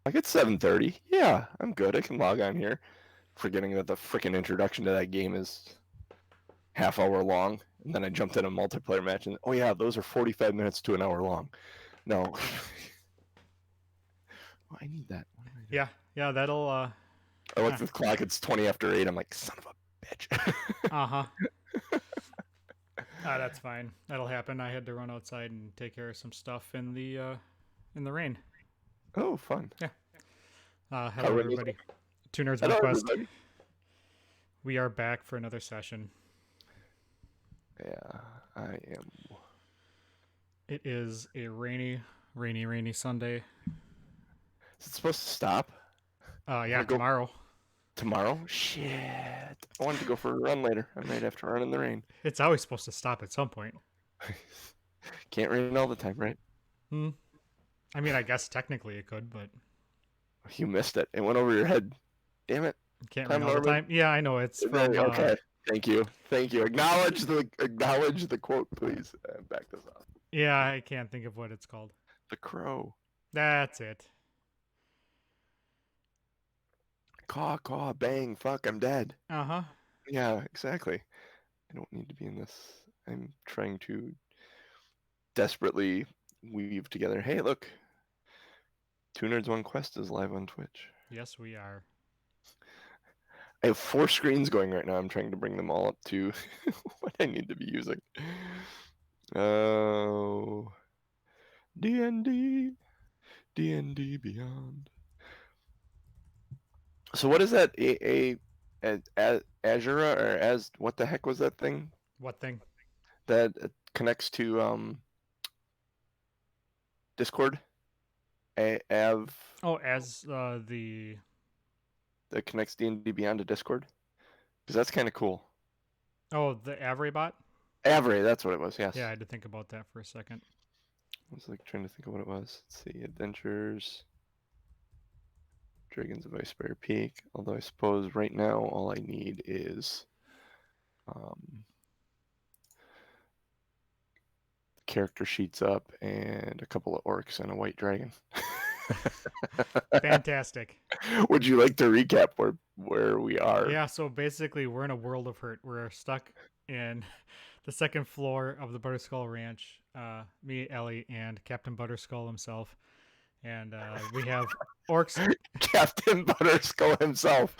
Like it's 7:30. Yeah, I'm good. I can log on here. Forgetting that the freaking introduction to that game is half hour long, and then I jumped in a multiplayer match, and oh yeah, those are 45 minutes to an hour long. No, I need that. What am I doing? Yeah, that'll I looked at the clock. It's 20 after 8. I'm like, son of a bitch. uh-huh. That's fine. That'll happen. I had to run outside and take care of some stuff in the rain. Oh, fun. Yeah. How Hello rainy is everybody. it? Two Nerds One Hello, Quest. everybody. We are back for another session. Yeah, I am. It is a rainy Sunday. Is it supposed to stop? Yeah, Go tomorrow. tomorrow? Shit. I wanted to go for a run later. I might have to run in the rain. It's always supposed to stop at some point. Can't rain all the time, right? I mean, I guess technically it could, but You missed it. It went over your head. Damn it. can't Time rain all the Norman. time. Yeah, I know. It's from Okay. Thank you. Thank you. Acknowledge the quote, please. Back this up. yeah, I can't think of what it's called. The Crow. That's it. Caw, caw, bang, fuck, I'm dead. Uh-huh. Yeah, exactly. I don't need to be in this. I'm trying to desperately weave together. Hey, look. Two Nerds One Quest is live on Twitch. Yes, we are. I have 4 screens going right now. I'm trying to bring them all up to what I need to be using. Oh, D&D, D&D Beyond. So what is that? Azura or as what the heck was that thing? What thing? That connects to Discord. Oh, as the that connects D&D Beyond to Discord, because that's kind of cool. the Avribot. Avery, that's what it was. Yes. Yeah, I had to think about that for a second. I was like trying to think of what it was. Let's see, Adventures, Dragons of Icespire Peak. Although I suppose right now all I need is character sheets up and a couple of orcs and a white dragon. Fantastic. Would you like to recap where we are? Yeah, so basically we're in a world of hurt. We're stuck in the second floor of the Butterskull Ranch. Me, Ellie, and Captain Butterskull himself. And we have orcs. Captain Butterskull himself.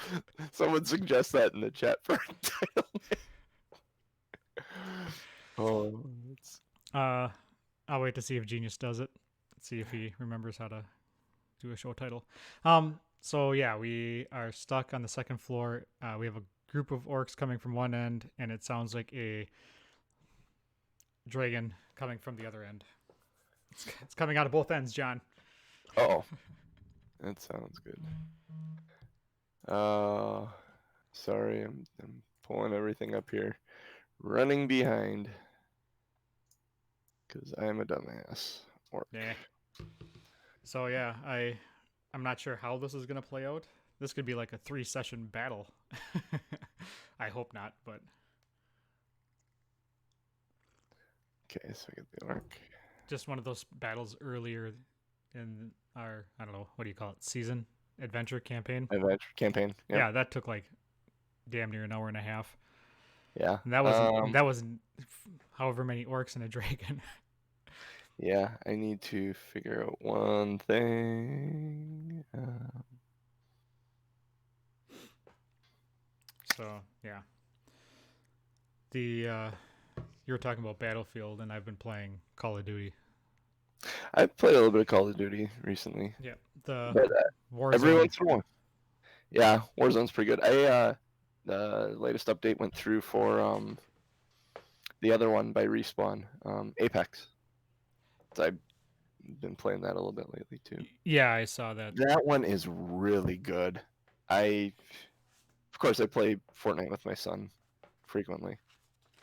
Someone suggest that in the chat for a title. Oh, it's... I'll wait to see if Genius does it. See if he remembers how to do a show title. So yeah, we are stuck on the second floor. We have a group of orcs coming from one end, and it sounds like a dragon coming from the other end. It's coming out of both ends, John. Oh, that sounds good. Sorry, I'm pulling everything up here, running behind, because I'm a dumbass. Yeah. So yeah, I'm not sure how this is gonna play out. This could be like a 3-session battle. I hope not, but okay, so I get the orc. Just one of those battles earlier in our, I don't know, what do you call it, season adventure campaign. Adventure campaign. Yep. Yeah, that took like damn near an hour and a half. Yeah. And that wasn't however many orcs and a dragon. Yeah, I need to figure out one thing. So yeah, you were talking about Battlefield, and I've been playing Call of Duty. I've played a little bit of Call of Duty recently. Yeah, but Warzone. Every once in a while. Yeah, Warzone's pretty good. The latest update went through for the other one by Respawn, Apex. So I've been playing that a little bit lately too. Yeah, I saw that. That one is really good. Of course, I play Fortnite with my son frequently,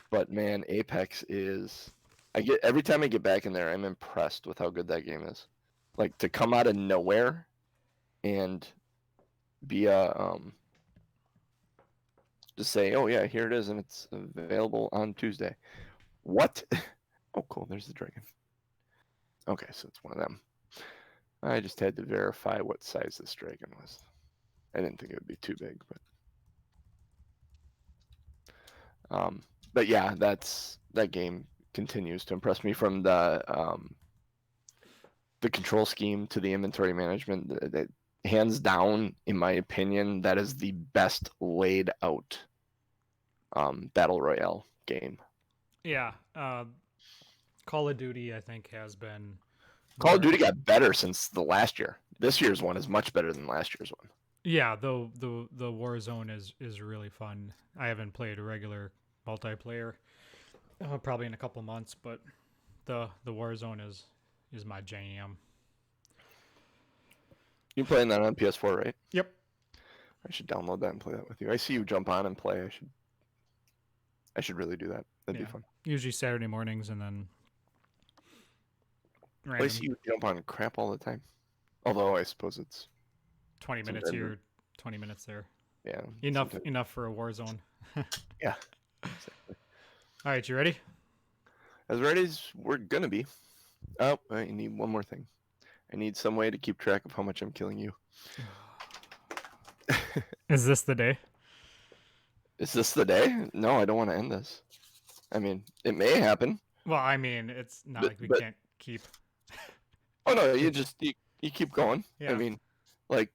but man, Apex is. Every time I get back in there, I'm impressed with how good that game is. Like to come out of nowhere and be just say, oh yeah, here it is, and it's available on Tuesday. What? Oh, cool. There's the dragon. Okay, so it's one of them. I just had to verify what size this dragon was. I didn't think it would be too big, but yeah, that game continues to impress me from the control scheme to the inventory management. That hands down, in my opinion, that is the best laid out battle royale game. Yeah. Call of Duty, I think, has been Call of more. Duty got better since the last year. This year's one is much better than last year's one. Yeah, though the Warzone is really fun. I haven't played a regular multiplayer probably in a couple months, but the Warzone is my jam. You're playing that on PS4, right? Yep. I should download that and play that with you. I see you jump on and play. I should really do that. That'd Yeah. be fun. Usually Saturday mornings, and then I see you jump on crap all the time. Although I suppose it's 20 minutes here, 20 minutes there. Yeah. Enough for a Warzone. Yeah. Exactly. All right, you ready? As ready as we're gonna be. Oh, I need one more thing. I need some way to keep track of how much I'm killing you. Is this the day? Is this the day? No, I don't want to end this. I mean, it may happen. Well, I mean, it's not like we can't keep. Oh no, you keep going. Yeah. I mean, like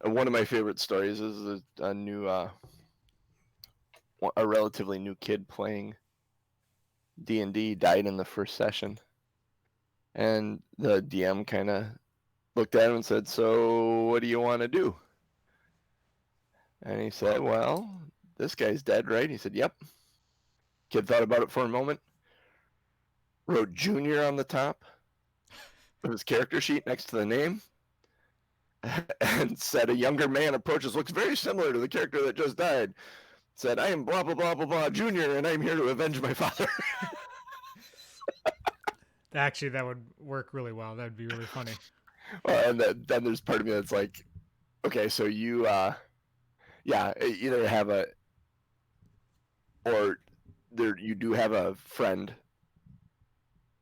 one of my favorite stories is a new a relatively new kid playing D&D died in the first session, and the DM kind of looked at him and said, "So what do you want to do?" And he said, "Well, this guy's dead, right?" He said, "Yep." Kid thought about it for a moment, wrote Junior on the top of his character sheet next to the name, and said, "A younger man approaches, looks very similar to the character that just died. Said, I am blah, blah, blah, blah, blah, Junior, and I'm here to avenge my father." Actually, that would work really well. That would be really funny. Well, and then there's part of me that's like, okay, so you, either have you do have a friend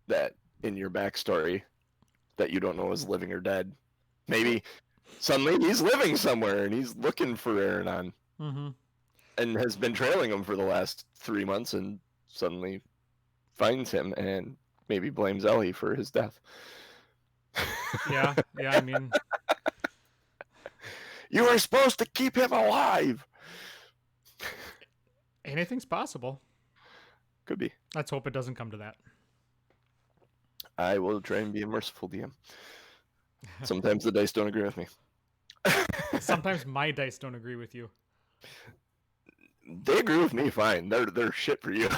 that in your backstory that you don't know is living or dead. Maybe suddenly he's living somewhere and he's looking for Aranon, and has been trailing him for the last 3 months, and suddenly finds him and maybe blames Ellie for his death. Yeah, I mean, you were supposed to keep him alive. Anything's possible. Could be. Let's hope it doesn't come to that. I will try and be a merciful DM. Sometimes the dice don't agree with me. Sometimes my dice don't agree with you. They agree with me fine. They're shit for you.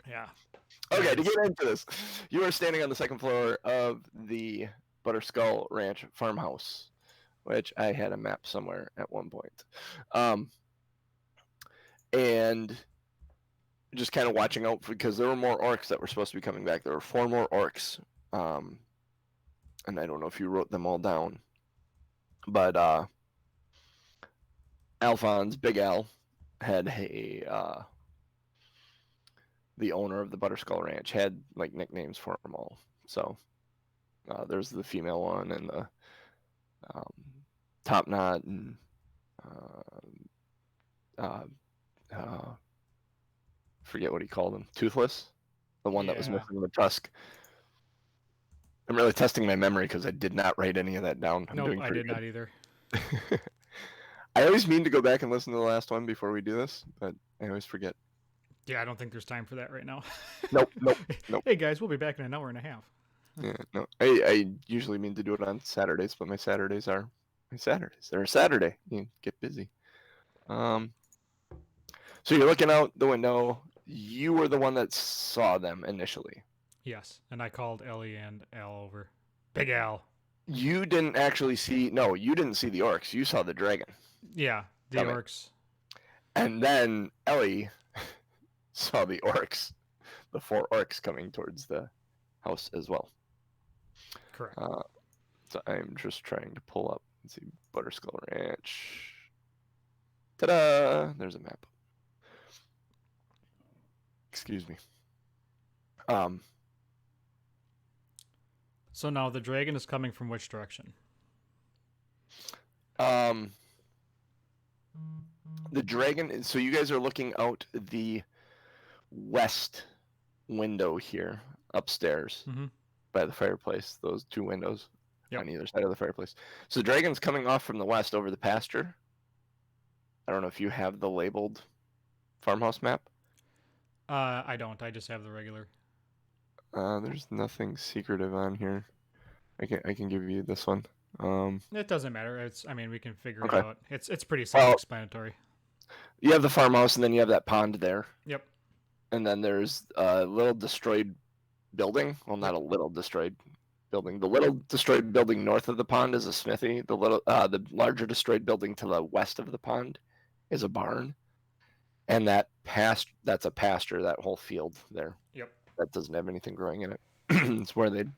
Yeah. Okay, to get into this, you are standing on the second floor of the Butterskull Ranch farmhouse, which I had a map somewhere at one point. And just kind of watching out because there were more orcs that were supposed to be coming back. There were 4 more orcs. And I don't know if you wrote them all down. But Alphonse, Big Al, had the owner of the Butterskull Ranch had like nicknames for them all. So there's the female one and the Top Knot and forget what he called him. Toothless, the one that was missing the tusk. I'm really testing my memory because I did not write any of that down. Nope, I did not either. I always mean to go back and listen to the last one before we do this, but I always forget. Yeah, I don't think there's time for that right now. Nope. Hey guys, we'll be back in an hour and a half. Yeah, no. I usually mean to do it on Saturdays, but my Saturdays are my Saturdays. They're a Saturday. You get busy. So you're looking out the window. You were the one that saw them initially. Yes, and I called Ellie and Al over. Big Al. You didn't actually see. No, you didn't see the orcs. You saw the dragon. Yeah, the orcs. And then Ellie saw the orcs, the 4 orcs coming towards the house as well. Correct. So I'm just trying to pull up and see Butterskull Ranch. Ta-da! There's a map. Excuse me. So now the dragon is coming from which direction? The dragon. So you guys are looking out the west window here upstairs Mm-hmm. by the fireplace. Those two windows Yep. on either side of the fireplace. So the dragon's coming off from the west over the pasture. I don't know if you have the labeled farmhouse map. I don't. I just have the regular. There's nothing secretive on here. I can give you this one. It doesn't matter. It's. I mean, we can figure it Okay. out. It's pretty Well, self-explanatory. you have the farmhouse, and then you have that pond there, Yep. and then there's a little destroyed building. Well, not Yep. a little destroyed building. The little destroyed building north of the pond is a smithy. The larger destroyed building to the west of the pond is a barn, and that's a pasture. That whole field there Yep. that doesn't have anything growing in it. It's where they'd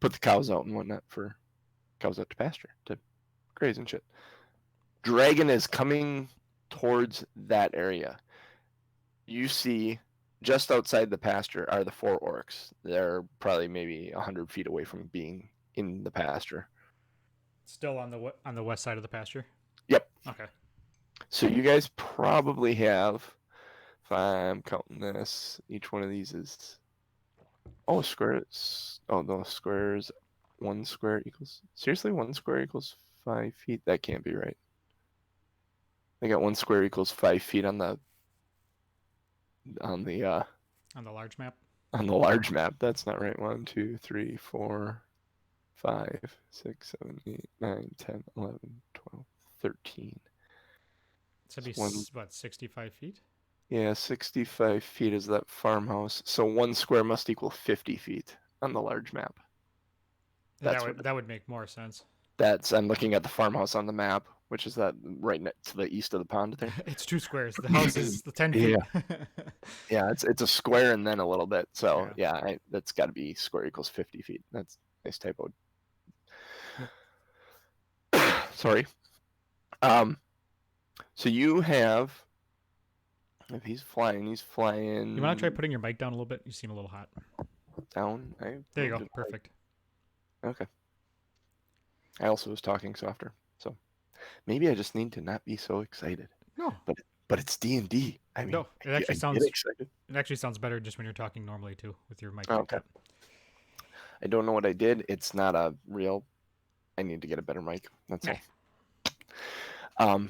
put the cows out and whatnot for cows out to pasture to graze and shit. Dragon is coming towards that area. You see just outside the pasture are the 4 orcs. They're probably maybe 100 feet away from being in the pasture. Still on the west side of the pasture. Yep. Okay. So you guys probably have, if I'm counting this, each one of these is, squares. Oh, no, squares. 1 square equals, seriously, 1 square equals 5 feet? That can't be right. I got 1 square equals 5 feet on the On the large map. on the large map. That's not right. 1, 2, 3, 4, 5, 6, 7, 8, 9, 10, 11, 12, 13. So it'd be One, what, 65 feet? yeah, 65 feet is that farmhouse. So 1 square must equal 50 feet on the large map. That's That would make more sense. I'm looking at the farmhouse on the map, which is that right next to the east of the pond there. It's 2 squares. The house is the 10 feet. Yeah, it's a square and then a little bit. So yeah, that's got to be square equals 50 feet. That's a nice typo. Sorry. So you have, if he's flying. You want to try putting your mic down a little bit? You seem a little hot. Down. There you go. Perfect. Okay. I also was talking softer, so maybe I just need to not be so excited. No. But it's D&D. I mean, No, it actually I sounds get excited. It actually sounds better just when you're talking normally too, with your mic. Okay. I don't know what I did. It's not a real. I need to get a better mic. That's all.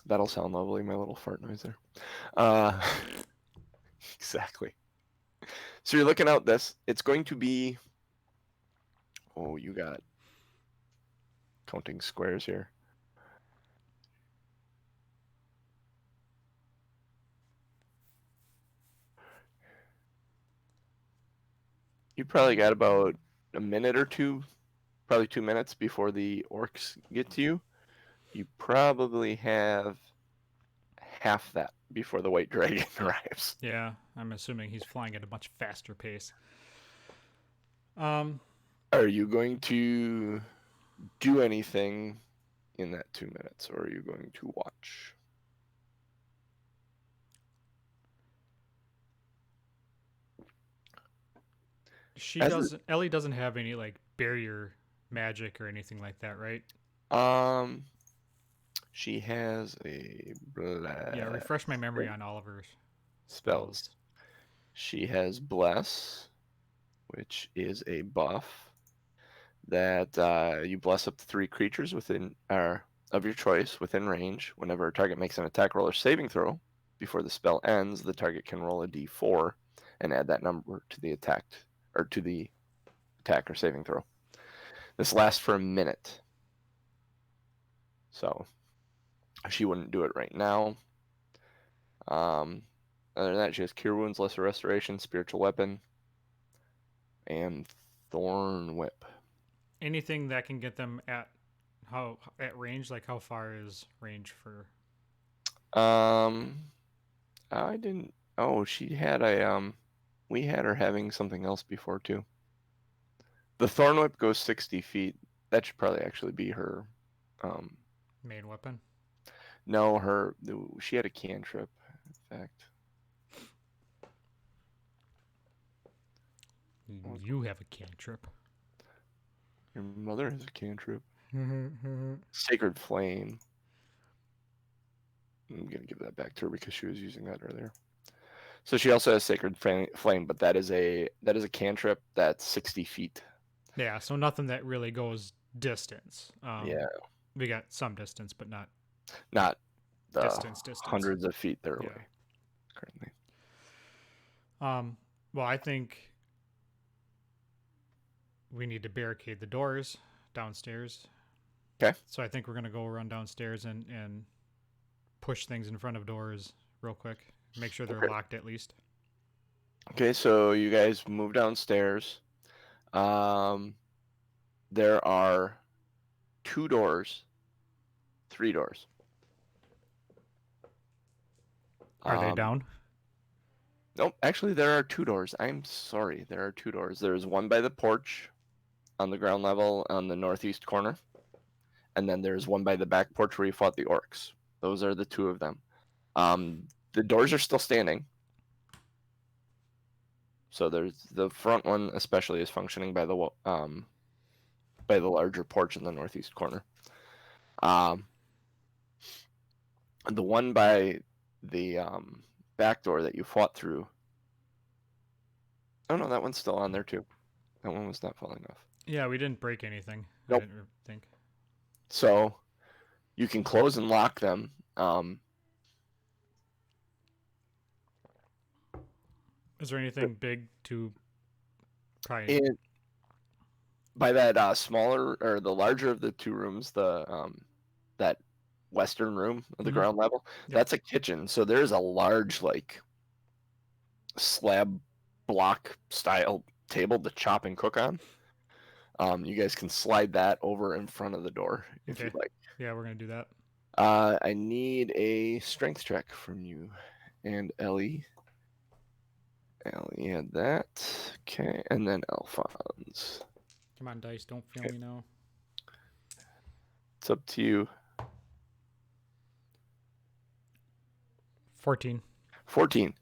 That'll sound lovely. My little fart noise there. Exactly. So you're looking out this. It's going to be. Oh, you got counting squares here. You probably got about a minute or two, probably 2 minutes before the orcs get to you. You probably have half that before the white dragon arrives. Yeah, I'm assuming he's flying at a much faster pace. Are you going to do anything in that 2 minutes, or are you going to watch? Ellie doesn't have any like barrier magic or anything like that, right? She has a Yeah, refresh my memory on Oliver's spells. She has Bless, which is a buff that you bless up to 3 creatures within of your choice within range. Whenever a target makes an attack roll or saving throw, before the spell ends, the target can roll a d4 and add that number to the attack or saving throw. This lasts for a minute. So she wouldn't do it right now. Other than that, she has Cure Wounds, Lesser Restoration, Spiritual Weapon, and Thorn Whip. Anything that can get them at range, like how far is range for? I didn't. Oh, she had a we had her having something else before too. The Thorn Whip goes 60 feet. That should probably actually be her Main weapon. No, she had a cantrip, in fact. You have a cantrip. Your mother has a cantrip. Sacred Flame. I'm gonna give that back to her because she was using that earlier. So she also has Sacred Flame, but that is a cantrip that's 60 feet. Yeah, so nothing that really goes distance. Yeah, We got some distance, but not not the distance. hundreds of feet they're Yeah. away currently. Well, I think we need to barricade the doors downstairs. Okay. So I think we're gonna go run downstairs and push things in front of doors real quick. Make sure they're Okay. locked at least. Okay, so you guys move downstairs. There are 2 doors, 3 doors. Are they down? Nope, actually there are 2 doors. I'm sorry, there are 2 doors. There's one by the porch on the ground level on the northeast corner, and then there's one by the back porch where you fought the orcs. Those are the 2 of them. The doors are still standing. So there's the front one especially is functioning by the larger porch in the northeast corner. The one by the back door that you fought through. Oh no, that one's still on there too. That one was not falling off. Yeah, we didn't break anything. Nope. I didn't think. So you can close and lock them. Is there anything big to probably? By that smaller or the larger of the 2 rooms, the that western room of the Mhm. ground level, Yep. that's a kitchen. So there's a large like slab block style table to chop and cook on. You guys can slide that over in front of the door if you'd like. Yeah, we're gonna do that. I need a strength check from you and Ellie. Ellie had that. Okay, and then Alphonse. Come on, dice, don't fail me now. It's up to you. 14. 14.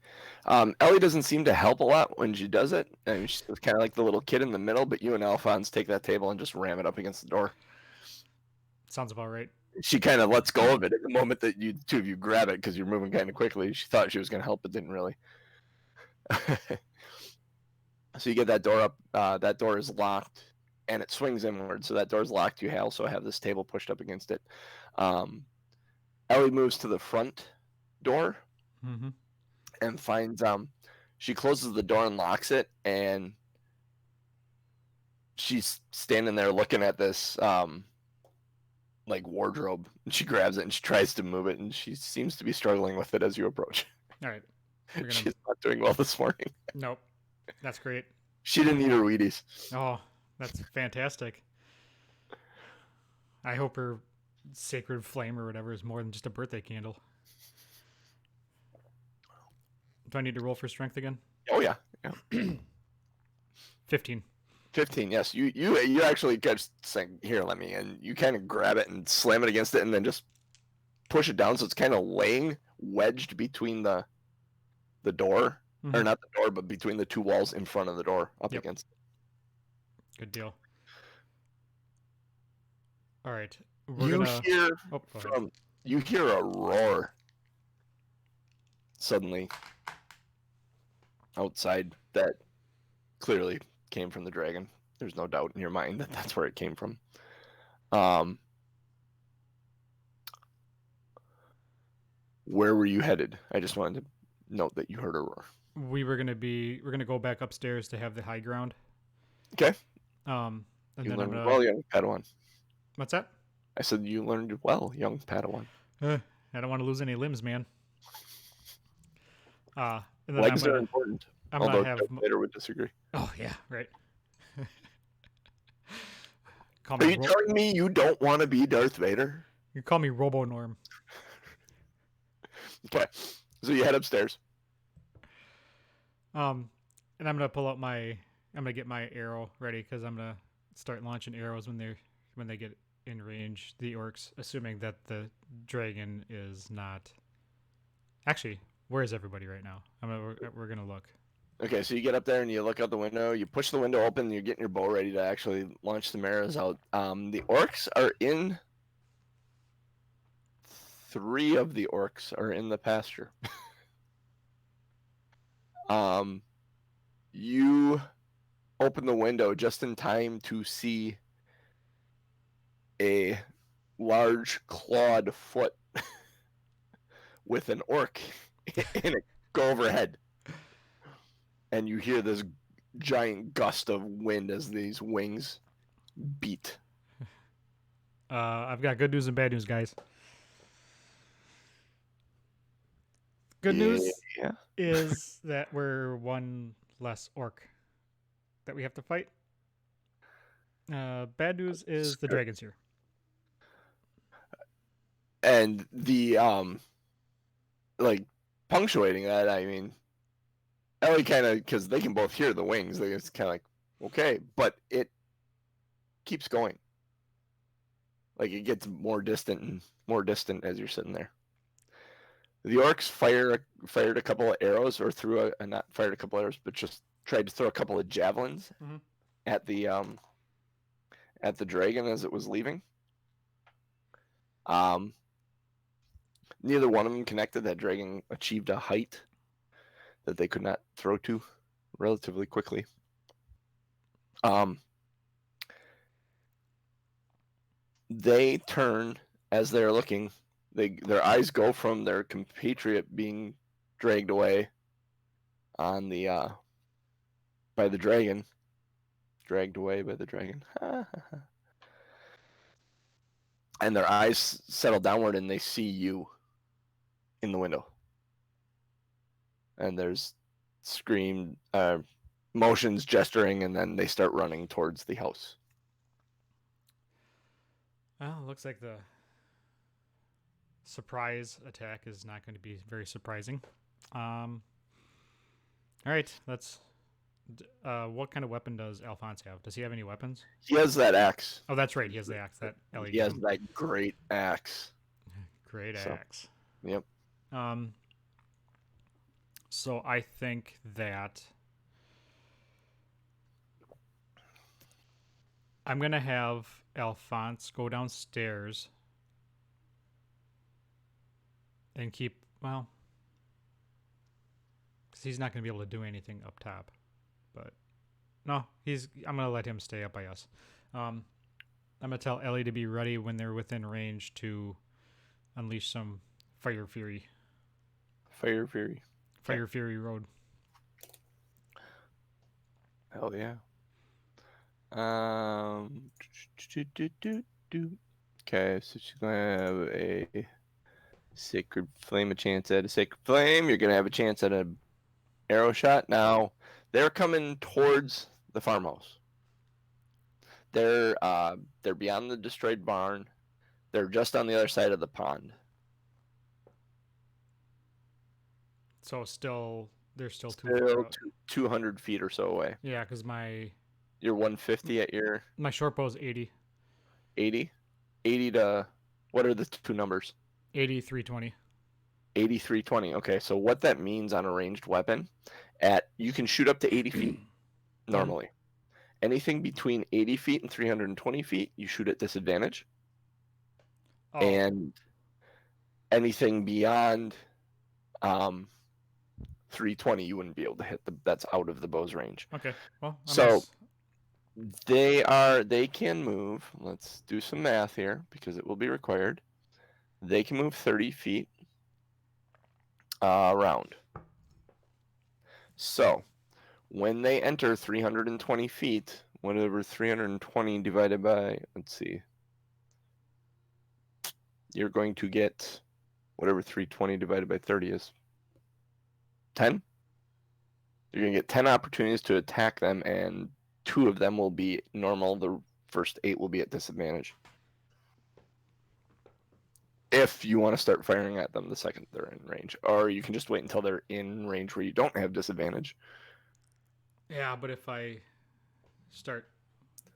Ellie doesn't seem to help a lot when she does it. I mean, she's kind of like the little kid in the middle, but you and Alphonse take that table and just ram it up against the door. Sounds about right. She kind of lets go of it at the moment that you 2 of you grab it because you're moving kind of quickly. She thought she was going to help, but didn't really. So you get that door up. That door is locked, and it swings inward. So that door is locked. You also have this table pushed up against it. Ellie moves to the front door Mm-hmm. and finds she closes the door and locks it, and she's standing there looking at this like wardrobe, and she grabs it and she tries to move it, and she seems to be struggling with it as you approach. All right. We're gonna... She's not doing well this morning. Nope. That's great. She didn't eat her Wheaties. Oh, that's fantastic. I hope her sacred flame or whatever is more than just a birthday candle. Do I need to roll for strength again? Oh yeah. 15. 15. Yes, you actually just saying here, let me, and you kind of grab it and slam it against it, and then just push it down, so it's kind of laying wedged between the door, or not the door, but between the 2 walls in front of the door, up against it. Good deal. All right. You hear a roar suddenly outside that clearly came from the dragon. There's no doubt in your mind that that's where it came from. Where were you headed? I just wanted to note that you heard a roar. We're gonna go back upstairs to have the high ground. Okay. And you then learned well, young Padawan. What's that? I said you learned well, young Padawan. I don't want to lose any limbs, man. And then Legs are important. Although Darth Vader would disagree. Oh yeah, right. Are you telling me you don't want to be Darth Vader? You call me Robo Norm. Okay, so you head upstairs. And I'm gonna pull out I'm gonna get my arrow ready because I'm gonna start launching arrows when they get in range. The orcs, assuming that the dragon is not. Actually, where is everybody right now? We're gonna look. Okay, so you get up there and you look out the window. You push the window open. And you're getting your bow ready to actually launch some arrows out. The orcs are in. 3 of the orcs are in the pasture. You open the window just in time to see a large clawed foot with an orc in it go overhead. And you hear this giant gust of wind as these wings beat. I've got good news and bad news, guys. Good news Yeah. is that we're one less orc that we have to fight. Bad news is the dragon's here. And the like punctuating that, I mean, Ellie kind of, because they can both hear the wings, they just kind of like, okay, but it keeps going. Like it gets more distant and more distant as you're sitting there. The orcs fired a couple of arrows, or threw not fired a couple of arrows, but just tried to throw a couple of javelins at the dragon as it was leaving. Neither one of them connected. That dragon achieved a height that they could not throw to relatively quickly. They turn as they're looking. Their eyes go from their compatriot being dragged away on the by the dragon. Dragged away by the dragon. And their eyes settle downward and they see you in the window. And there's motions, gesturing, and then they start running towards the house. Well, looks like the surprise attack is not going to be very surprising. All right, let's. What kind of weapon does Alphonse have? Does he have any weapons? He has that axe. Oh, that's right. He has the axe that Ellie. He has that great axe. Great axe. Yep. So I think that I'm gonna have Alphonse go downstairs and keep because he's not gonna be able to do anything up top. But no, I'm gonna let him stay up by us. I'm gonna tell Ellie to be ready when they're within range to unleash some fire fury. Fire fury. Fire Fury Road. Hell yeah. Okay, so she's gonna have a Sacred Flame, a chance at a Sacred Flame. You're gonna have a chance at an arrow shot. Now they're coming towards the farmhouse. They're beyond the destroyed barn. They're just on the other side of the pond. So they're still 200 feet or so away. Yeah, because you're 150 at your. My short bow is 80. 80 to what are the two numbers? 80, 320. 80, 320. Okay, so what that means on a ranged weapon, you can shoot up to 80 feet normally. Anything between 80 feet and 320 feet, you shoot at disadvantage. Oh. And anything beyond 320, you wouldn't be able to hit. That's out of the bow's range. Okay. Well, they can move. Let's do some math here because it will be required. They can move 30 feet around. So when they enter 320 feet, whatever 320 divided by, let's see, you're going to get whatever 320 divided by 30 is. 10? You're going to get 10 opportunities to attack them, and 2 of them will be normal. The first 8 will be at disadvantage. If you want to start firing at them the second they're in range. Or you can just wait until they're in range where you don't have disadvantage. Yeah, but if I start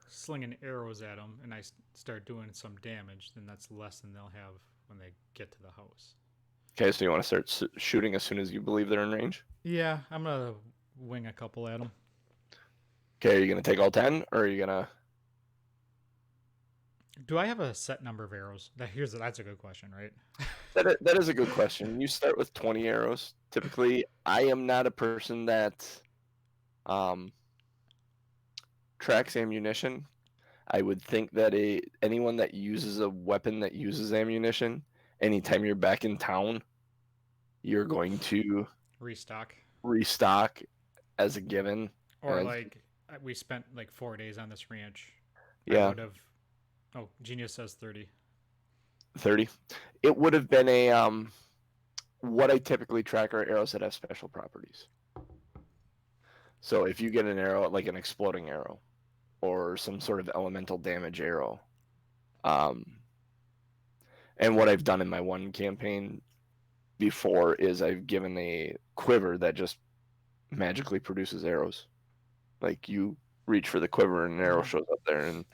slinging arrows at them and I start doing some damage, then that's less than they'll have when they get to the house. Okay, so you want to start shooting as soon as you believe they're in range? Yeah, I'm going to wing a couple at him. Okay, are you gonna take all 10, or are you gonna? Do I have a set number of arrows? That's a good question, right? That is a good question. You start with 20 arrows. Typically, I am not a person that um, tracks ammunition. I would think that anyone that uses a weapon that uses ammunition, anytime you're back in town, you're going to Restock. restock as a given. Or As, like we spent like 4 days on this ranch. I yeah, would have. Oh, Genius says 30. 30. It would have been a what I typically track are arrows that have special properties. So if you get an arrow like an exploding arrow or some sort of elemental damage arrow, um, and what I've done in my one campaign before is I've given a quiver that just magically produces arrows. Like you reach for the quiver and an arrow shows up there, and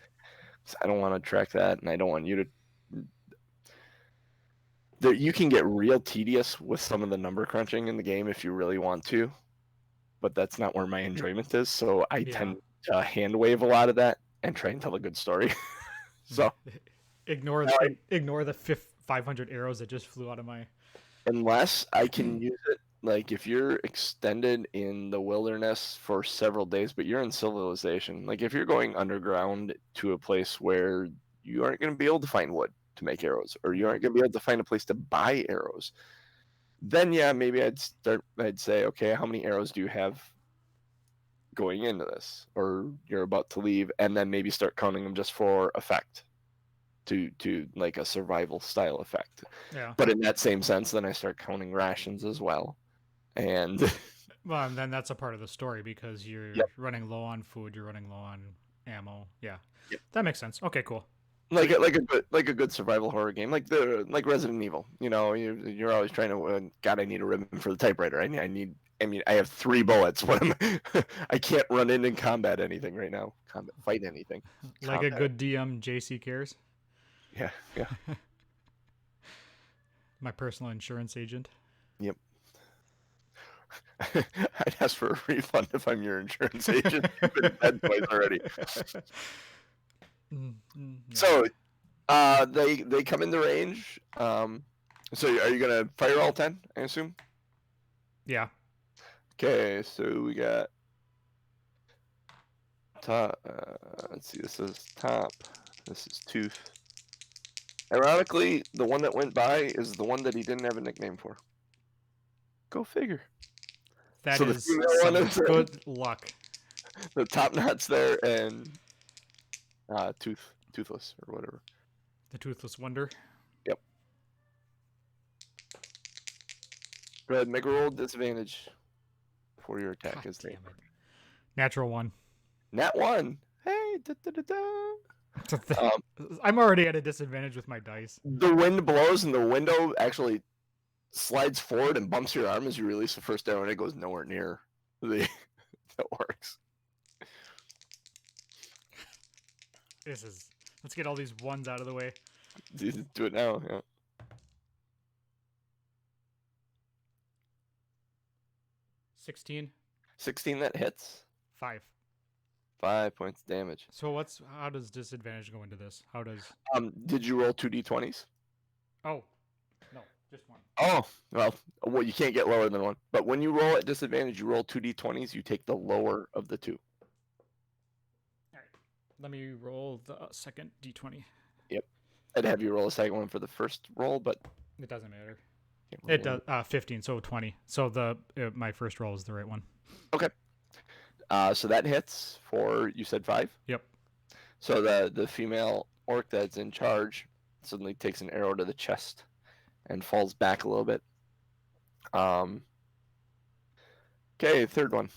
I don't want to track that, and I don't want you to. You can get real tedious with some of the number crunching in the game if you really want to, but that's not where my enjoyment is. So I tend to hand wave a lot of that and try and tell a good story. So ignore the 500 arrows that just flew out of my. Unless I can use it, like if you're extended in the wilderness for several days, but you're in civilization, like if you're going underground to a place where you aren't going to be able to find wood to make arrows, or you aren't going to be able to find a place to buy arrows, then yeah, maybe I'd say, okay, how many arrows do you have going into this, or you're about to leave, and then maybe start counting them just for effect, to like a survival style effect. Yeah. But in that same sense, then I start counting rations as well, and Well, and then that's a part of the story because you're Yep. running low on food, you're running low on ammo. Yeah, Yep. that makes sense. Okay, cool. like a good survival horror game, like Resident Evil. You know, you're always trying to. God, I need a ribbon for the typewriter. I need. I mean, I have 3 bullets. What am I? I can't run in and combat anything right now. Fight anything. Like Combat. a good DM, JC cares. Yeah, yeah. My personal insurance agent. Yep. I'd ask for a refund if I'm your insurance agent. You've been dead twice already. Yeah. So, they come in the range. So are you gonna fire all 10? I assume. Yeah. Okay, so we got top. Let's see. This is top. This is tooth. Ironically, the one that went by is the one that he didn't have a nickname for. Go figure. That So the is female one some is good luck. The top knot's there, and toothless or whatever. The Toothless Wonder. Yep. Go ahead, make a roll disadvantage for your attack. God Is damn there? it. Natural 1. Nat 1. Hey, da, da, da, da. I'm already at a disadvantage with my dice. The wind blows, and the window actually slides forward and bumps your arm as you release the first arrow, and it goes nowhere near the orcs. Let's get all these ones out of the way. Do it now. Yeah. 16. 16, that hits. 5. 5 points damage. So how does disadvantage go into this? How does Did you roll 2d20s? Oh. No, just 1. Oh, well, you can't get lower than 1. But when you roll at disadvantage, you roll 2d20s, you take the lower of the 2. All right. Let me roll the second d20. Yep. I'd have you roll a second one for the first roll, but It doesn't matter. can't roll It does 15, so 20. So my first roll is the right one. Okay. So that hits for, you said 5? Yep. So the female orc that's in charge suddenly takes an arrow to the chest and falls back a little bit. Okay, third one.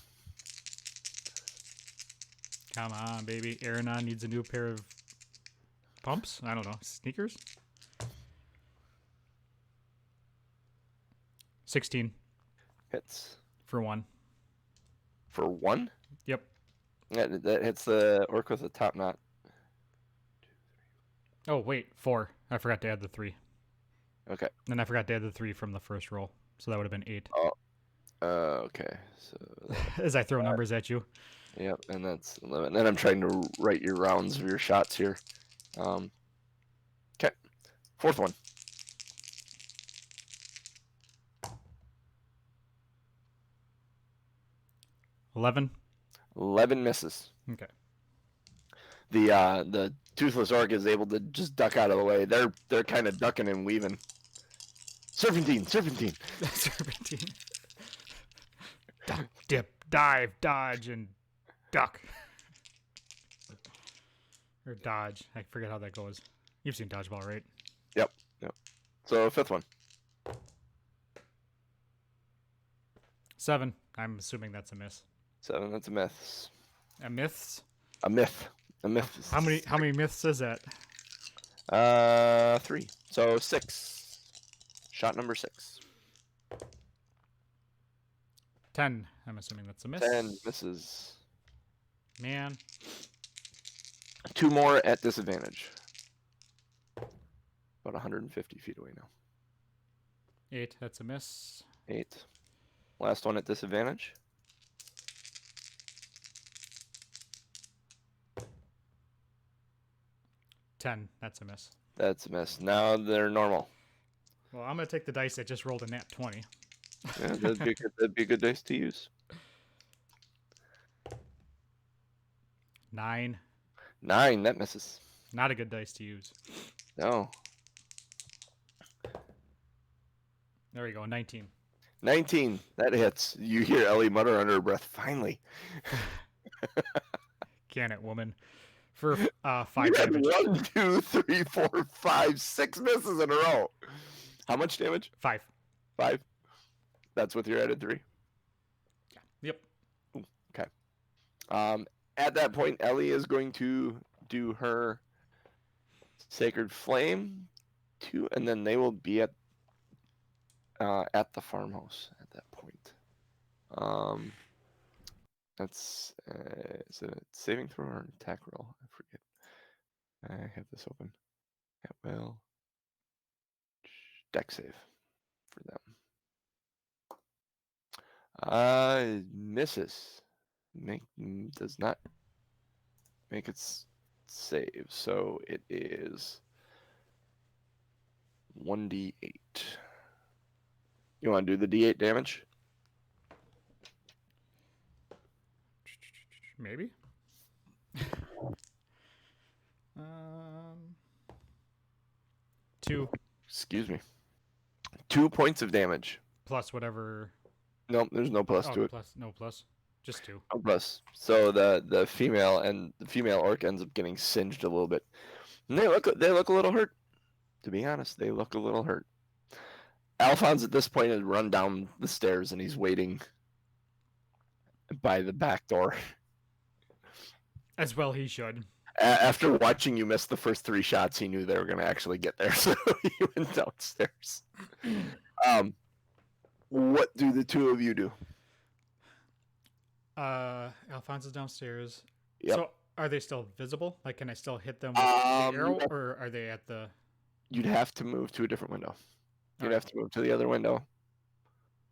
Come on, baby. Aranon needs a new pair of pumps? I don't know. Sneakers? 16 Hits for 1. for 1? Yep. That hits the orc with a top knot. Oh, wait. 4. I forgot to add the 3. Okay. And I forgot to add the 3 from the first roll. So that would have been 8. Oh. Okay. So, As I throw numbers at you. yep, and that's 11. And I'm trying to write your rounds of your shots here. Okay. Fourth one. 11. 11 misses. Okay. The toothless orc is able to just duck out of the way. They're kind of ducking and weaving. Serpentine. Serpentine. Duck, dip, dive, dodge, and duck. Or dodge. I forget how that goes. You've seen dodgeball, right? Yep. So fifth one. 7. I'm assuming that's a miss. 7. That's a myth. A myths? A myth. A myth. How many myths is that? 3. So 6. Shot number 6. 10. I'm assuming that's a miss. 10 misses. Man. 2 more at disadvantage. About 150 feet away now. 8. That's a miss. 8. Last one at disadvantage. 10. That's a miss. That's a miss. Now they're normal. Well, I'm going to take the dice that just rolled a nat 20. Yeah, that'd be a good dice to use. 9. 9. That misses. Not a good dice to use. No. There we go. 19. 19. That hits. You hear Ellie mutter under her breath, finally. Can it, woman? For 5 You had damage. 1, 2, 3, 4, 5, 6 misses in a row. How much damage? 5. 5. That's with your added 3. Yep. Okay. At that point, Ellie is going to do her Sacred Flame, and then they will be at the farmhouse at that point. That's is it a saving throw or an attack roll? I forget. I have this open. Yeah, well, deck save for them. Misses. Does not make its save, so it is 1d8. You want to do the d8 damage? Maybe. 2 Excuse me. 2 points of damage. plus whatever. Nope, there's no plus Oh, to it. no plus. Just 2. No plus. So the female orc ends up getting singed a little bit. And they look a little hurt. To be honest, they look a little hurt. Alphonse at this point has run down the stairs and he's waiting by the back door. As well he should. After watching you miss the first 3 shots, he knew they were going to actually get there, so he went downstairs. What do the 2 of you do? Alphonse is downstairs. Yep. So are they still visible? Like, can I still hit them with the arrow, or are they at the? You'd have to move to a different window. You'd Alright. have to move to the other window.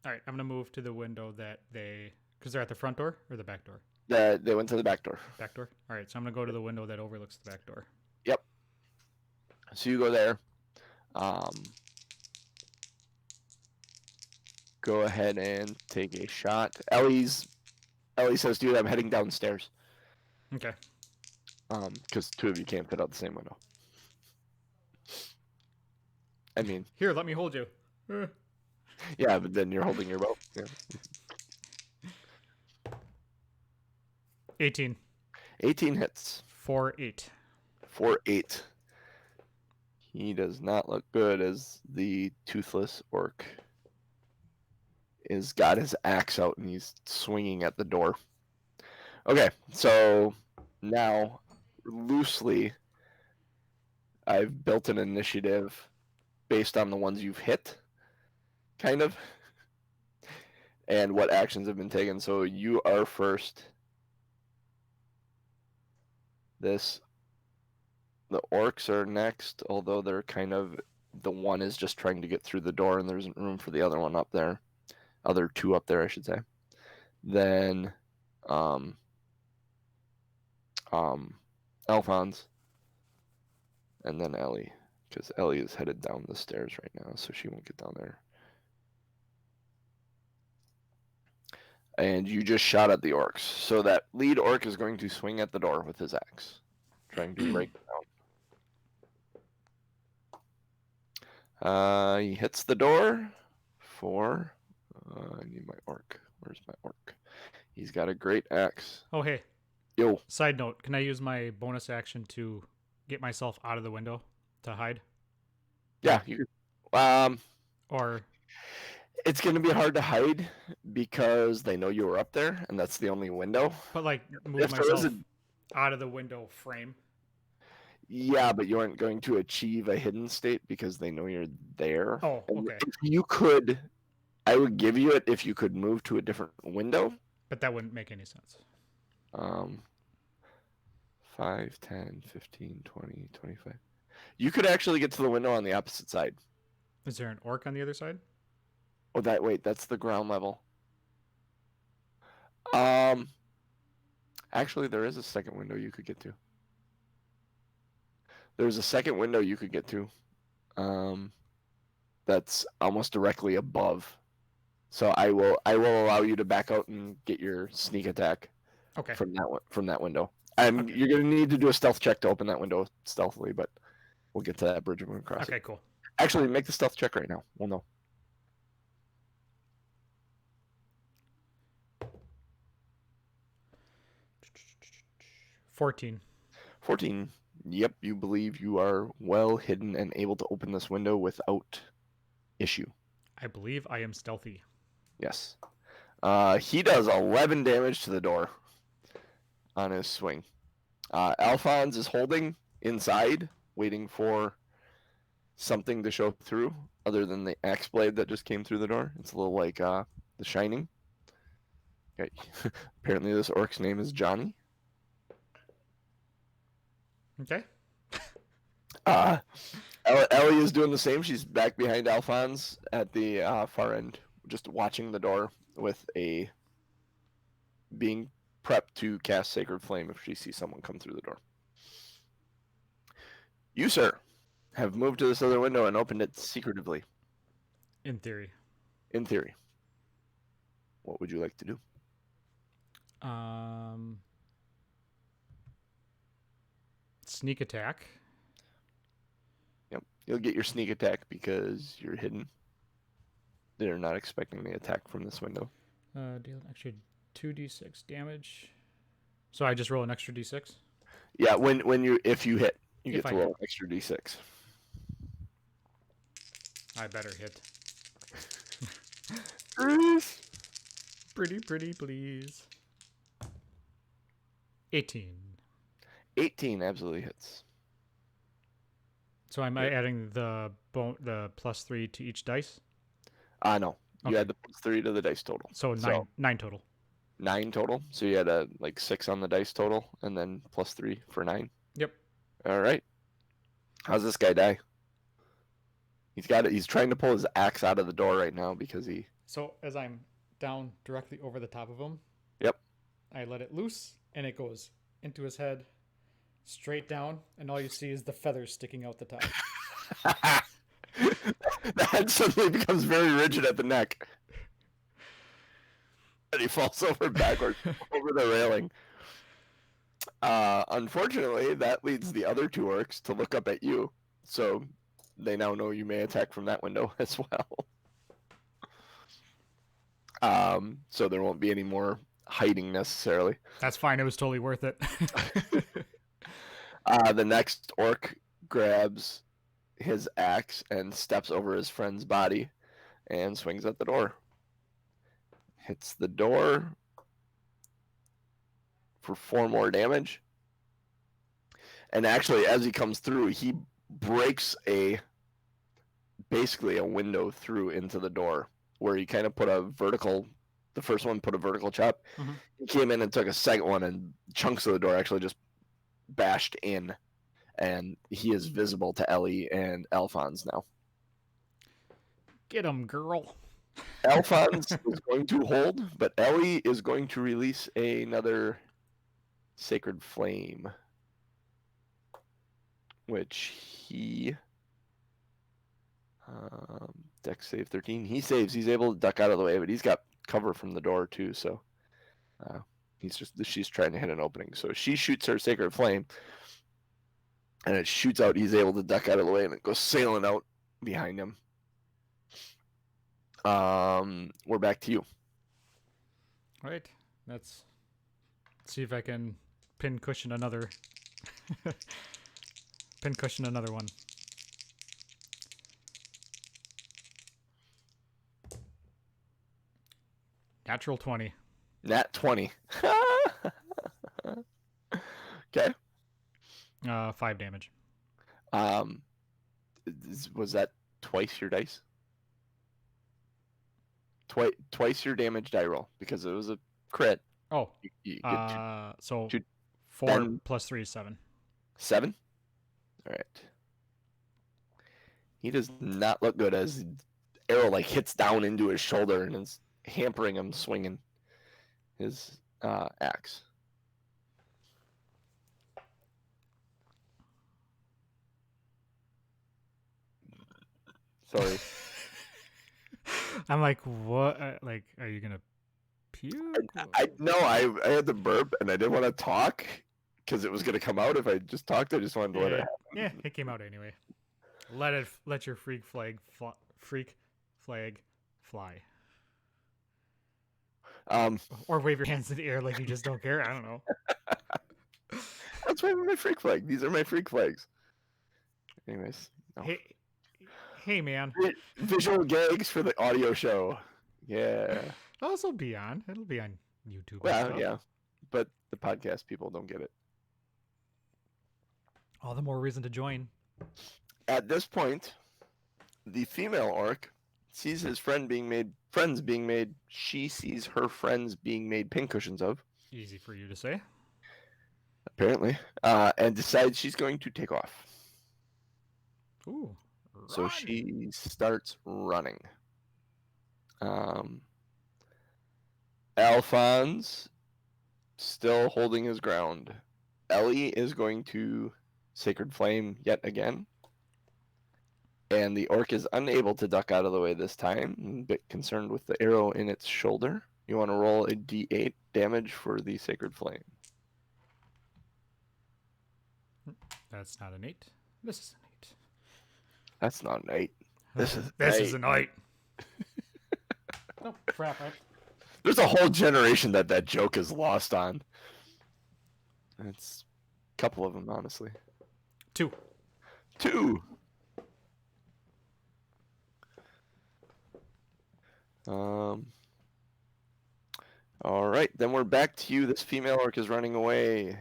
All right, I'm gonna move to the window that because they're at the front door or the back door. They went to the back door. Back door. All right, so I'm gonna go to the window that overlooks the back door. Yep. So you go there. Go ahead and take a shot. Ellie says, "Dude, I'm heading downstairs." Okay. Because 2 of you can't fit out the same window. I mean, Here, let me hold you. yeah, but then you're holding your bow. Yeah. 18. 18 hits. 4-8. 4-8. He does not look good as the toothless orc is got his axe out and he's swinging at the door. Okay, so now loosely I've built an initiative based on the ones you've hit, kind of, and what actions have been taken. So you are first. The orcs are next, although they're kind of, the one is just trying to get through the door and there isn't room for the other one up there. other two up there, I should say. Then, um, Alphonse, and then Ellie, because Ellie is headed down the stairs right now, so she won't get down there. And you just shot at the orcs, so that lead orc is going to swing at the door with his axe, trying to break it down. He hits the door for. I need my orc. Where's my orc? He's got a great axe. Oh, hey. Yo. Side note, can I use my bonus action to get myself out of the window to hide? Yeah, you. Or It's going to be hard to hide because they know you were up there, and that's the only window. but like move If there is myself out of the window frame. Yeah, but you aren't going to achieve a hidden state because they know you're there. Oh, And okay. if you could, I would give you it if you could move to a different window. But that wouldn't make any sense. 5, 10, 15, 20, 25. You could actually get to the window on the opposite side. Is there an orc on the other side? Oh, wait, that's the ground level. Actually, there is a second window you could get to. There's a second window you could get to. That's almost directly above. So I will allow you to back out and get your sneak attack. Okay. From that window. And Okay. you're gonna need to do a stealth check to open that window stealthily, but we'll get to that bridge when we cross it. Okay, cool. Actually, make the stealth check right now. We'll know. 14. 14. Yep, you believe you are well hidden and able to open this window without issue. I believe I am stealthy. Yes. He does 11 damage to the door on his swing. Alphonse is holding inside, waiting for something to show through other than the axe blade that just came through the door. It's a little like The Shining. Okay. Apparently this orc's name is Johnny. Okay. Ellie is doing the same. She's back behind Alphonse at the far end, just watching the door with being prepped to cast Sacred Flame if she sees someone come through the door. You, sir, have moved to this other window and opened it secretively. In theory. In theory. What would you like to do? Sneak attack. Yep. You'll get your sneak attack because you're hidden. They're not expecting the attack from this window. Deal an extra 2d6 damage. So I just roll an extra d6? Yeah, if you hit, you If get I to roll hit. an extra d6. I better hit. Bruce. Pretty, please. 18. 18 absolutely hits. So am I adding the +3 to each dice? No. You Okay. had the +3 to the dice total. So nine total. 9 total. So you had a 6 on the dice total, and then +3 for 9. Yep. All right. How's this guy die? He's got it. He's trying to pull his axe out of the door right now because he. So as I'm down directly over the top of him, Yep. I let it loose, and it goes into his head, straight down, and all you see is the feathers sticking out the top. The head suddenly becomes very rigid at the neck. And he falls over backwards over the railing. Unfortunately, that leads the other two orcs to look up at you. So they now know you may attack from that window as well. So there won't be any more hiding necessarily. That's fine. It was totally worth it. The next orc grabs his axe and steps over his friend's body and swings at the door. Hits the door for 4 more damage. And actually, as he comes through, he breaks basically a window through into the door where he kind of put a vertical. The first one put a vertical chop. Mhm. He came in and took a second one, and chunks of the door actually just bashed in. And he is visible to Ellie and Alphonse now. Get him, girl. Alphonse is going to hold, but Ellie is going to release another Sacred Flame, which he Dex save 13. He saves. He's able to duck out of the way, but he's got cover from the door too. So she's trying to hit an opening. So she shoots her Sacred Flame, and it shoots out. He's able to duck out of the way, and it goes sailing out behind him. We're back to you. Right. Let's see if I can pin cushion another one. Natural 20. Nat 20. Okay. 5 damage. Was that twice your dice? Twice your damage die roll, because it was a crit. Oh. You get so two- 4 then- plus 3 is 7. 7? All right. He does not look good as arrow hits down into his shoulder and is hampering him swinging his axe. Sorry. I'm like, what? Are you gonna puke? I had the burp and I didn't want to talk because it was gonna come out if I just talked. I just wanted to let it happen. Yeah, it came out anyway. Let your freak flag fly. Or wave your hands in the air like you just don't care. I don't know. That's why my freak flag. These are my freak flags. Anyways. No. Hey, man. Visual gags for the audio show. Yeah. It'll be on YouTube. Well, yeah. But the podcast people don't get it. All the more reason to join. At this point, the female orc sees his friends being made. She sees her friends being made pincushions of. Easy for you to say. Apparently. And decides she's going to take off. Ooh. So she starts running. Alphonse still holding his ground. Ellie is going to Sacred Flame yet again. And the orc is unable to duck out of the way this time. A bit concerned with the arrow in its shoulder. You want to roll a d8 damage for the Sacred Flame. That's not an 8. This is an 8. That's not an 8. This is an 8. Oh, crap. There's a whole generation that joke is lost on. It's a couple of them, honestly. 2. 2. All right, then we're back to you. This female orc is running away.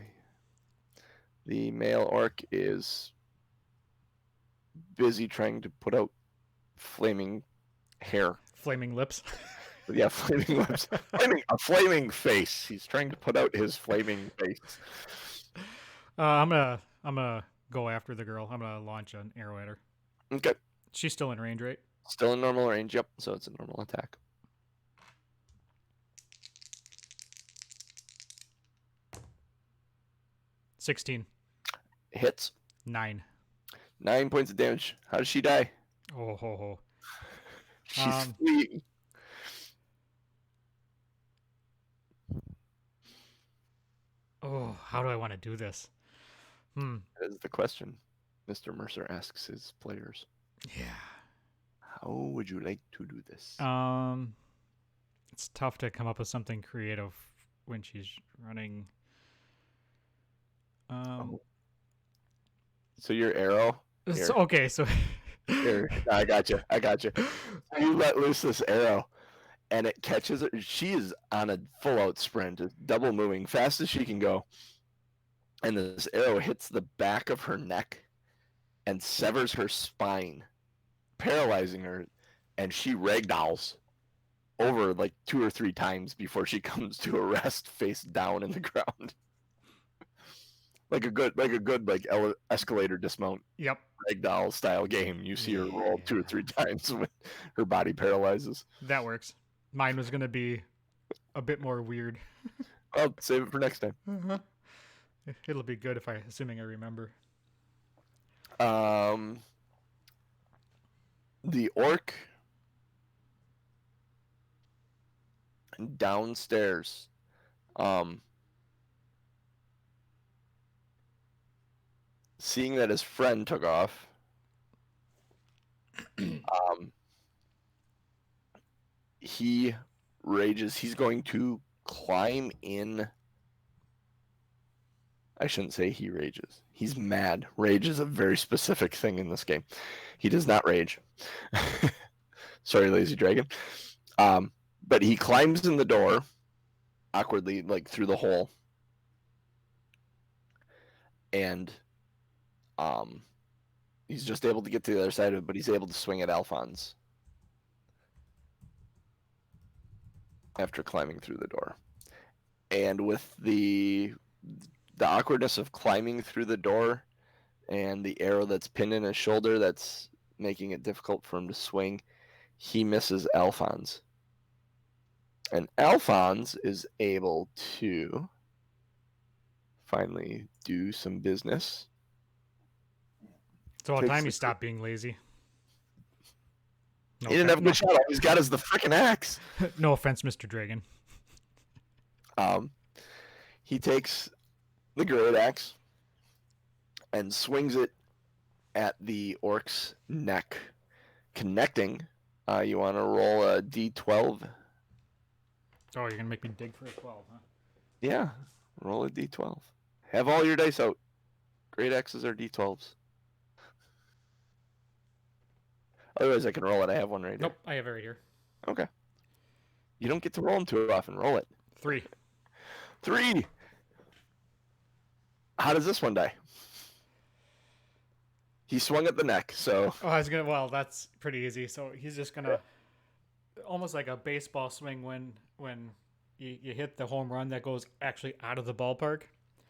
The male orc is busy trying to put out flaming hair. Flaming lips. Yeah, flaming lips. A flaming face. He's trying to put out his flaming face. I'm gonna go after the girl. I'm gonna launch an arrow at her. Okay. She's still in range, right? Still in normal range, yep. So it's a normal attack. $16. Hits. 9. 9 points of damage. How does she die? Oh ho ho. She's fleeing. Oh, how do I want to do this? That is the question Mr. Mercer asks his players. Yeah. How would you like to do this? It's tough to come up with something creative when she's running. So your arrow. Okay, so Here, I got you. You let loose this arrow, and it catches her. She is on a full-out sprint, double moving, fast as she can go. And this arrow hits the back of her neck and severs her spine, paralyzing her, and she ragdolls over 2 or 3 times before she comes to a rest face down in the ground. like escalator dismount Yep. ragdoll style game. You see her roll 2 or 3 Yeah. times when her body paralyzes. That works. Mine was gonna be a bit more weird. I'll save it for next time. Uh-huh. It'll be good if assuming I remember. The orc downstairs. Seeing that his friend took off, he rages. He's going to climb in. I shouldn't say he rages. He's mad. Rage is a very specific thing in this game. He does not rage. Sorry, lazy dragon. But he climbs in the door awkwardly, like through the hole, and he's just able to get to the other side of it. But he's able to swing at Alphonse after climbing through the door. And with the awkwardness of climbing through the door and the arrow that's pinned in his shoulder that's making it difficult for him to swing, he misses Alphonse. And Alphonse is able to finally do some business. So all time you stop being lazy. He didn't have a good shot. All he's got is the freaking axe. No offense, Mr. Dragon. He takes the great axe and swings it at the orc's neck, connecting. You want to roll a d12? Oh, you're gonna make me dig for a 12, huh? Yeah, roll a d12. Have all your dice out. Great axes are d12s. Otherwise, I can roll it. I have one right here. Nope, I have it right here. Okay. You don't get to roll them too often. Roll it. 3. 3. How does this one die? He swung at the neck, so. Oh, I was gonna. Well, that's pretty easy. So he's just gonna, almost like a baseball swing when you hit the home run that goes actually out of the ballpark.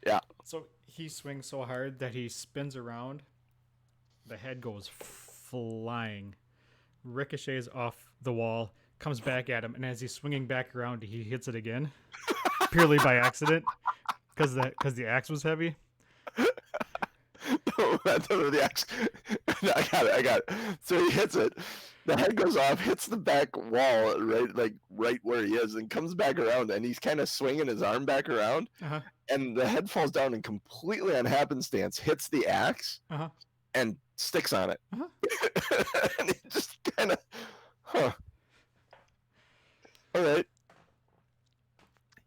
Yeah. So he swings so hard that he spins around. The head goes flying, ricochets off the wall, comes back at him, and as he's swinging back around, he hits it again, purely by accident, because the axe was heavy. No, that's under the axe. I got it. So he hits it. The head goes off, hits the back wall, right where he is, and comes back around. And he's kind of swinging his arm back around, and the head falls down and completely on happenstance hits the axe and sticks on it. And he just kind of, all right,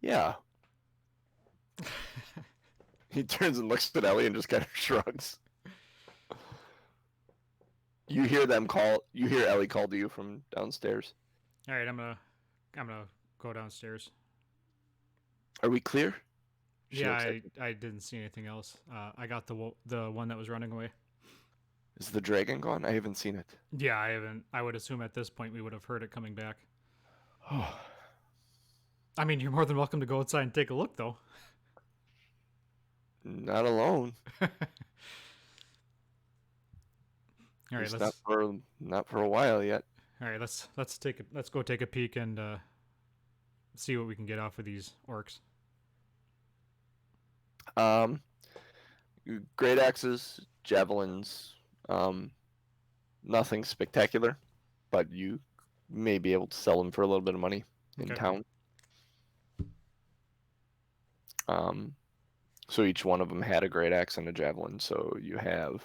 yeah. He turns and looks at Ellie and just kind of shrugs. You hear them call. You hear Ellie call to you from downstairs. All right, I'm gonna go downstairs. Are we clear? Yeah, I didn't see anything else. I got the one that was running away. Is the dragon gone? I haven't seen it. Yeah, I haven't. I would assume at this point we would have heard it coming back. Oh. I mean, you're more than welcome to go outside and take a look, though. Not alone. All right, not for a while yet. All right, let's go take a peek and see what we can get off of these orcs. Great axes, javelins, nothing spectacular, but you may be able to sell them for a little bit of money in town. So each one of them had a great axe and a javelin. So you have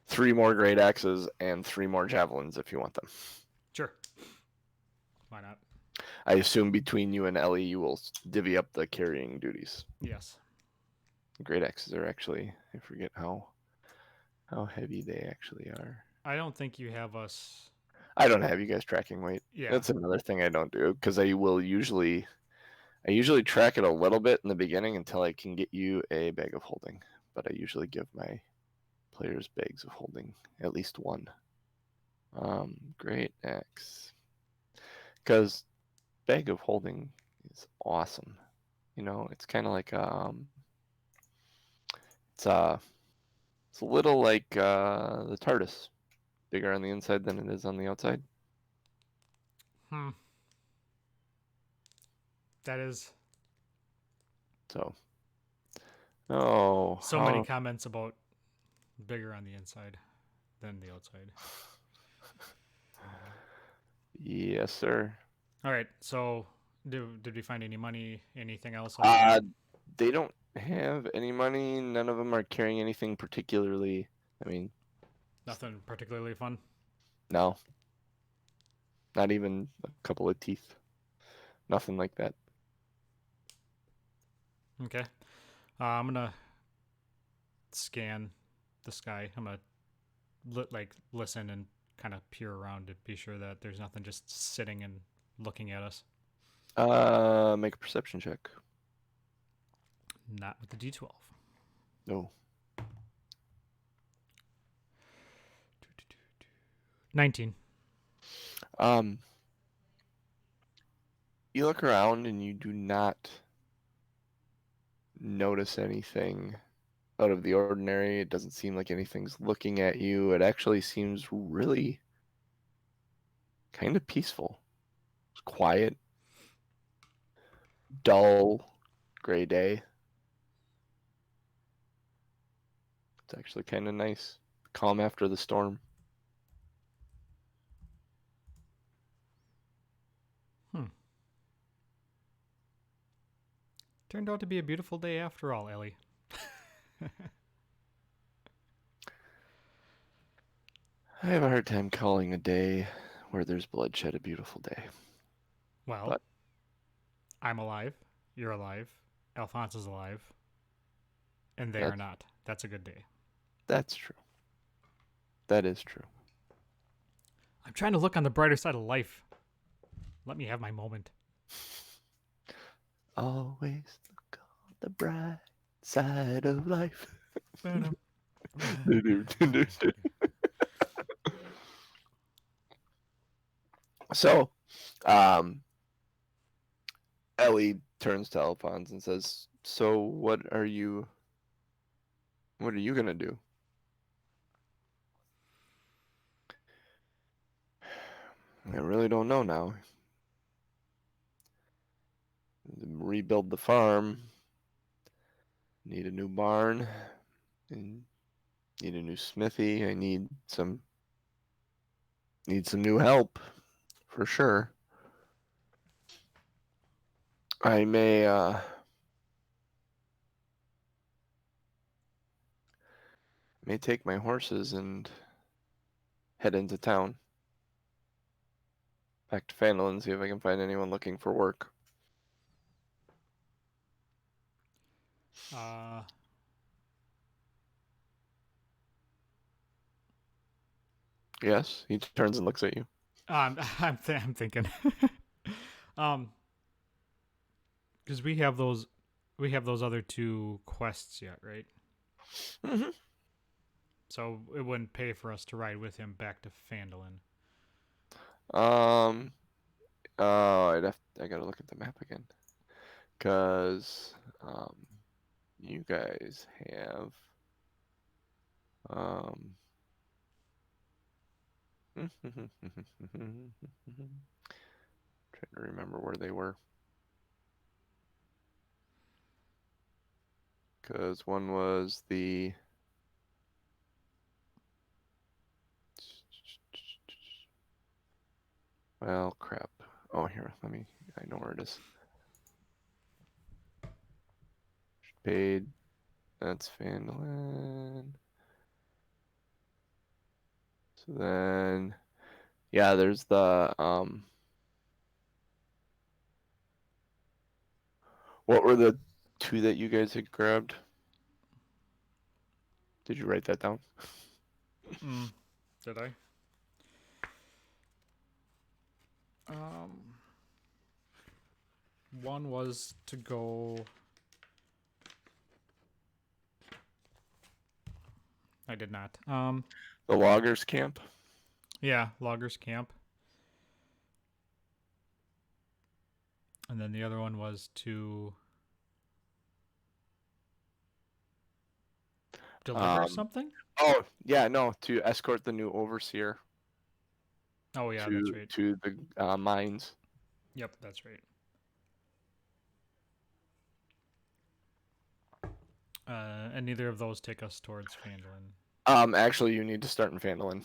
3 more great axes and 3 more javelins if you want them. Sure. Why not? I assume between you and Ellie, you will divvy up the carrying duties. Yes. Great axes are actually, I forget how heavy they actually are. I don't think you have us. I don't have you guys tracking weight. Yeah. That's another thing I don't do, because I usually track it a little bit in the beginning until I can get you a bag of holding. But I usually give my players bags of holding, at least one. Great axe. Because bag of holding is awesome. You know, it's kind of like It's a little like the TARDIS, bigger on the inside than it is on the outside. Hmm. That is So, oh, so many comments about bigger on the inside than the outside. yes, sir. All right. So, did we find any money? Anything else? Other than... They don't have any money. None of them are carrying anything particularly. I mean, Nothing particularly fun. no, not even a couple of teeth. Nothing like that. Okay. I'm gonna scan the sky. I'm gonna listen and kind of peer around to be sure that there's nothing just sitting and looking at us. Make a perception check. Not with the D12. No. 19. You look around and you do not notice anything out of the ordinary. It doesn't seem like anything's looking at you. It actually seems really kind of peaceful. It's quiet, dull, gray day. It's actually kind of nice. Calm after the storm. Turned out to be a beautiful day after all, Ellie. I have a hard time calling a day where there's bloodshed a beautiful day. Well, But- I'm alive. You're alive. Alphonse is alive. And they are not. That's a good day. That's true. That is true. I'm trying to look on the brighter side of life. Let me have my moment. Always look on the bright side of life. So, Ellie turns to Alphonse and says, "So what are you gonna do?" I really don't know now. Rebuild the farm. Need a new barn. And need a new smithy. I need some new help for sure. I may take my horses and head into town. Back to Phandalin, see if I can find anyone looking for work. Yes, he turns and looks at you. I'm thinking. Because we have those other two quests yet, right? Mm-hmm. So it wouldn't pay for us to ride with him back to Phandalin. Oh, I gotta look at the map again, cause you guys have trying to remember where they were, cause one was the well, crap. Oh, here, I know where it is. Paid. That's Phandalin. So then, yeah, there's the what were the two that you guys had grabbed? Did you write that down? Did I? One was to go. I did not. The loggers camp. Yeah, loggers camp. And then the other one was to deliver something? Oh yeah, no, to escort the new overseer Oh yeah, that's right. to the mines. Yep, that's right. And neither of those take us towards Phandalin. Actually, you need to start in Phandalin.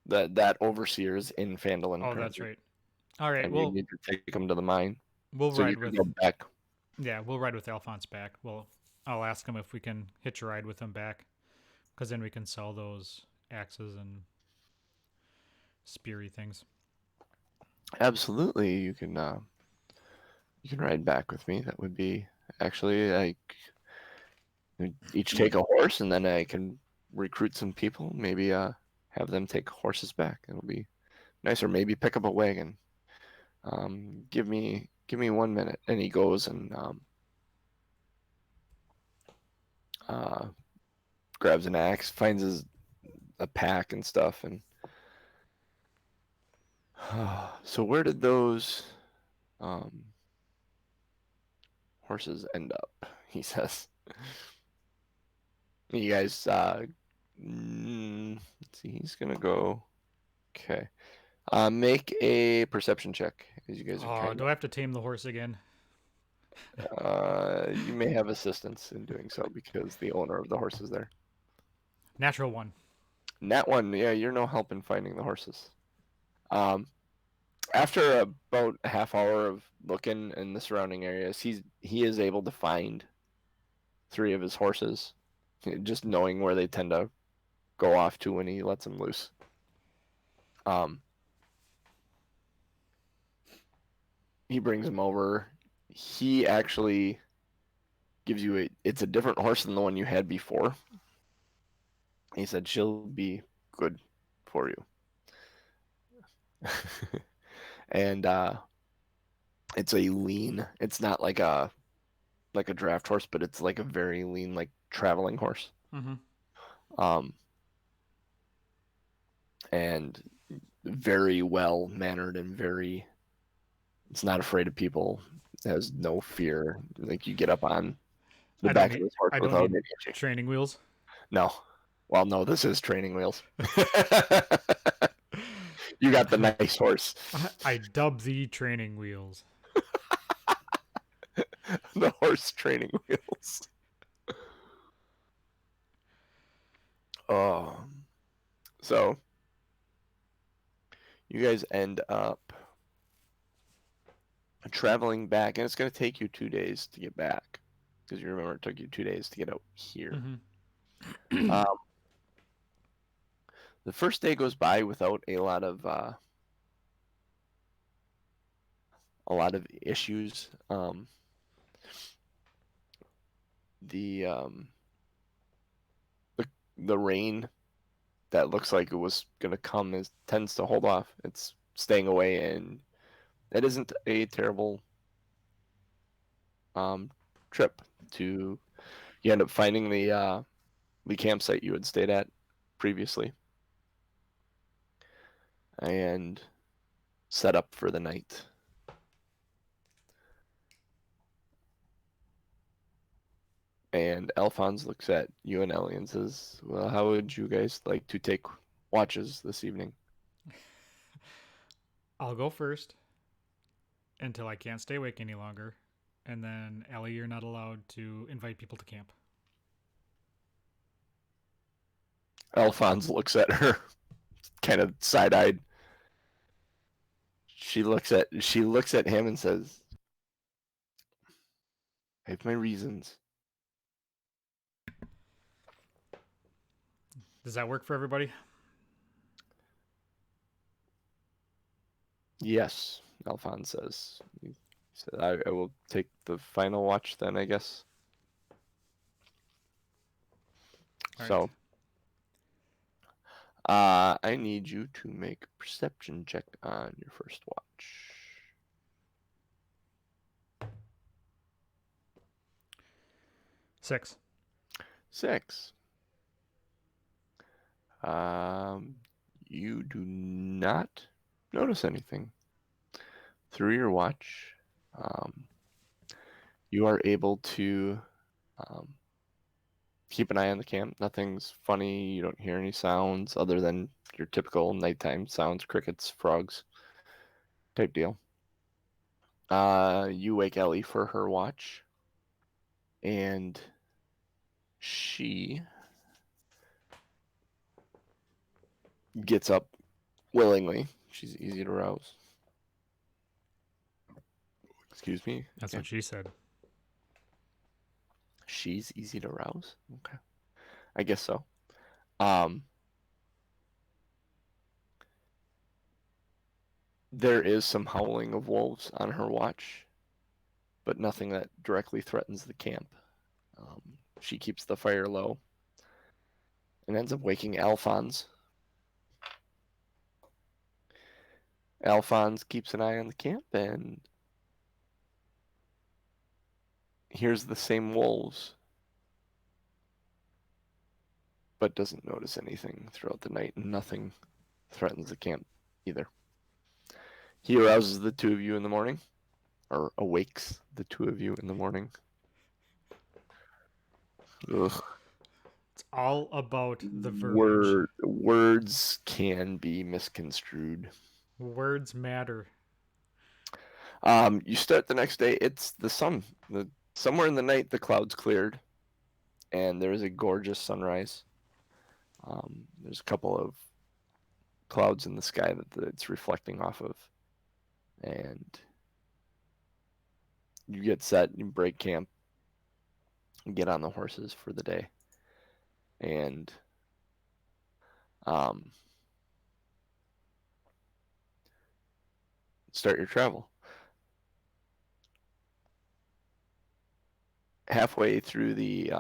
That overseer is in Phandalin Oh, that's currently, right. All right, and you need to take him to the mine we'll so you ride can with go back. we'll ride with Alphonse back. I'll ask him if we can hitch a ride with him back, because then we can sell those axes and speary things. Absolutely, you can ride back with me. That would be actually like we each take a horse, and then I can recruit some people. Maybe have them take horses back. It'll be nice, or maybe pick up a wagon. Give me 1 minute, and he goes and uh, grabs an axe, finds a pack and stuff, and so where did those um, horses end up? He says. You guys, let's see, he's gonna go. Okay, make a perception check as you guys are Oh, kind do I have to tame the horse again? of. You may have assistance in doing so because the owner of the horse is there. Natural one. Nat one, yeah, you're no help in finding the horses. Um, After about a half hour of looking in the surrounding areas, he is able to find 3 of his horses, just knowing where they tend to go off to when he lets them loose. He brings them over. He actually gives you it's a different horse than the one you had before. He said she'll be good for you. And it's a lean. It's not like a draft horse, but it's like a very lean, like traveling horse. Mm-hmm. And very well mannered and very. It's not afraid of people. It has no fear. Like you get up on the back of his horse I don't without need any issue. training wheels. No. Well, no, this is training wheels. You got the nice horse. I dub thee training wheels. The horse training wheels. Oh. So you guys end up traveling back, and it's going to take you 2 days to get back because you remember it took you 2 days to get out here. Mm-hmm. The first day goes by without a lot of issues. The the rain that looks like it was gonna come tends to hold off. It's staying away, and it isn't a terrible trip. You end up finding the campsite you had stayed at previously and set up for the night. And Alphonse looks at you and Ellie and says, "Well, how would you guys like to take watches this evening?" I'll go first until I can't stay awake any longer. And then, Ellie, you're not allowed to invite people to camp. Alphonse looks at her, kind of side-eyed. She looks at him and says, "I have my reasons." Does that work for everybody? Yes, Alphonse says. He said, I will take the final watch then, I guess. All So, right. I need you to make a perception check on your first watch. 6. 6. You do not notice anything. Through your watch, you are able to keep an eye on the camp. Nothing's funny. You don't hear any sounds other than your typical nighttime sounds, crickets, frogs type deal. You wake Ellie for her watch, and she gets up willingly. She's easy to rouse. Excuse me. That's Okay. what she said. She's easy to rouse. Okay. I guess so. Um, there is some howling of wolves on her watch, but nothing that directly threatens the camp. She keeps the fire low and ends up waking Alphonse. Alphonse keeps an eye on the camp and hears the same wolves, but doesn't notice anything throughout the night, and nothing threatens the camp either. He arouses the two of you in the morning, or awakes the two of you in the morning. Ugh. It's all about the verbiage. Words can be misconstrued. Words matter. You start the next day. It's the sun. Somewhere in the night, the clouds cleared, and there is a gorgeous sunrise. There's a couple of clouds in the sky that it's reflecting off of, and you get set. You break camp, and get on the horses for the day, and start your travel. Halfway through the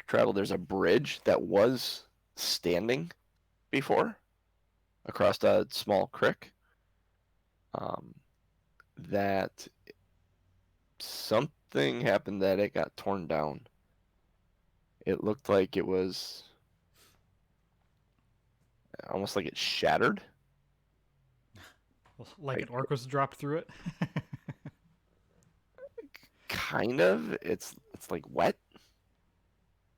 travel, there's a bridge that was standing before across a small creek. That something happened that it got torn down. It looked like it was almost like it shattered. Like an orc was dropped through it. Kind of. It's like wet,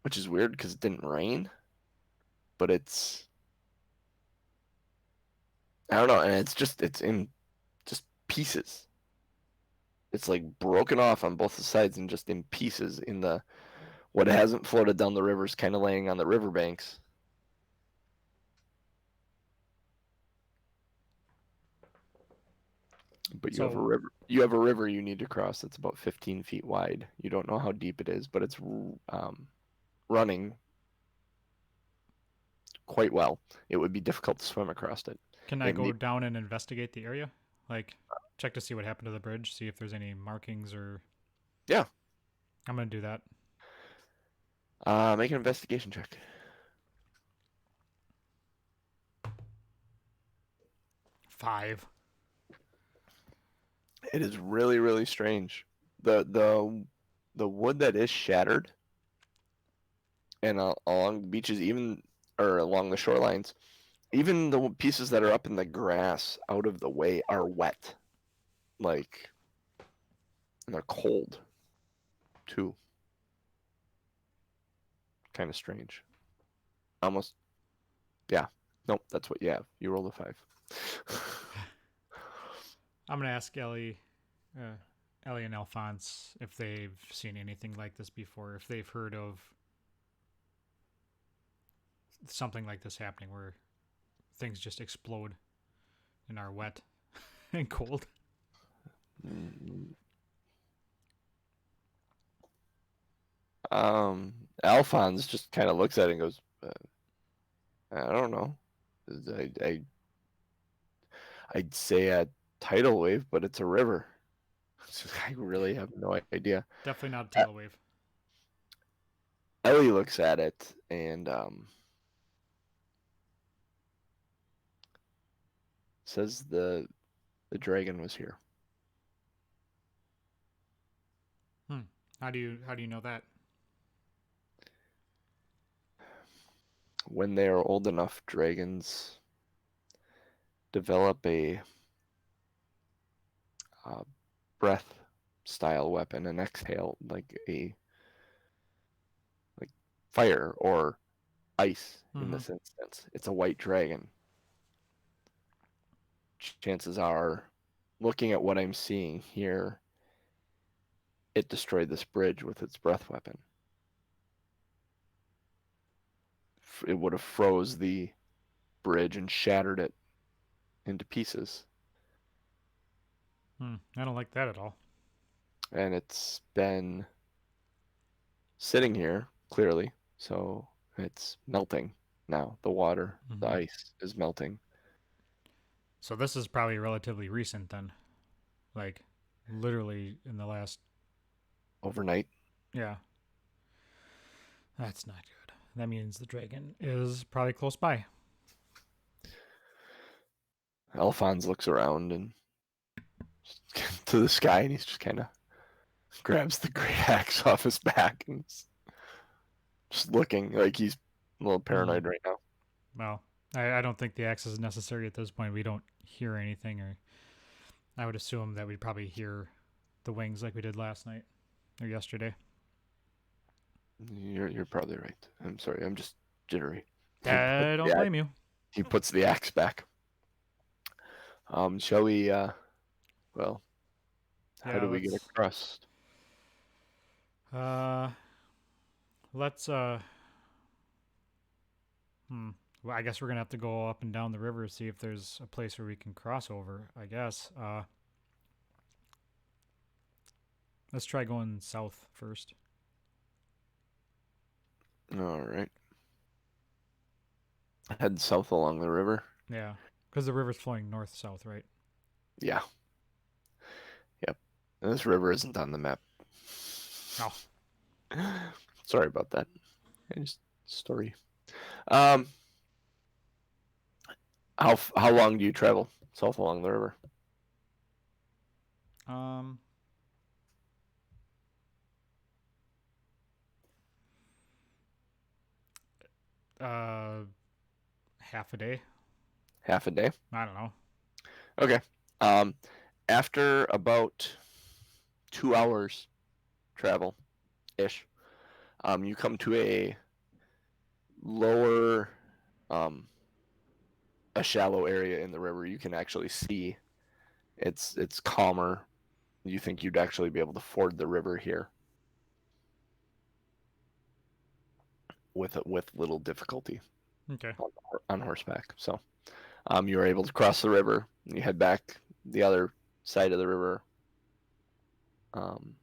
which is weird because it didn't rain. But it's, I don't know, and it's in just pieces. It's like broken off on both the sides and just in pieces in the what hasn't floated down the river is kind of laying on the riverbanks. But you have a river. You have a river you need to cross that's about 15 feet wide. You don't know how deep it is, but it's running quite well. It would be difficult to swim across it. Can I go down and investigate the area? Like, check to see what happened to the bridge, see if there's any markings or... Yeah. I'm going to do that. Make an investigation check. Five. It is really, really strange. The wood that is shattered and along the beaches, or along the shorelines, even the pieces that are up in the grass out of the way are wet. Like, and they're cold, too. Kind of strange. Almost, yeah. Nope, that's what you have. You rolled a 5. I'm going to ask Ellie and Alphonse if they've seen anything like this before, if they've heard of something like this happening where things just explode and are wet and cold. Alphonse just kind of looks at it and goes, I don't know. I'd say a tidal wave, but it's a river. I really have no idea. Definitely not a tidal wave. Ellie looks at it and says the dragon was here. How do you know that? When they are old enough, dragons develop a breath style weapon, an exhale, like a fire or ice in Mhm. this instance. It's a white dragon. Chances are, looking at what I'm seeing here, it destroyed this bridge with its breath weapon. It would have froze the bridge and shattered it into pieces. I don't like that at all. And it's been sitting here, clearly, so it's melting now. The water, the Mhm. ice is melting. So this is probably relatively recent then. Like literally in the last, Overnight. yeah. That's not good. That means the dragon is probably close by. Alphonse looks around and to the sky, and he's just kind of grabs the great axe off his back and just looking like he's a little paranoid right now. Well, I don't think the axe is necessary at this point. We don't hear anything, or I would assume that we'd probably hear the wings like we did last night or yesterday. You're probably right. I'm sorry. I'm just jittery. I don't blame you. He puts the axe back. Shall we? Well, how Yeah, do we get let's. across? Uh, let's. Well, I guess we're gonna have to go up and down the river to see if there's a place where we can cross over. I guess. Let's try going south first. All right. Head south along the river. Yeah, because the river's flowing north south, right? Yeah. Yep. And this river isn't on the map. Oh, Sorry about that. Just story. Um, how long do you travel south along the river? um, uh, half a day. Half a day. I don't know. Okay. Um, after about 2 hours travel ish, you come to a lower, a shallow area in the river. You can actually see it's calmer. You think you'd actually be able to ford the river here with little difficulty Okay. on horseback. So, you are able to cross the river. And you head back the other side of the river, um,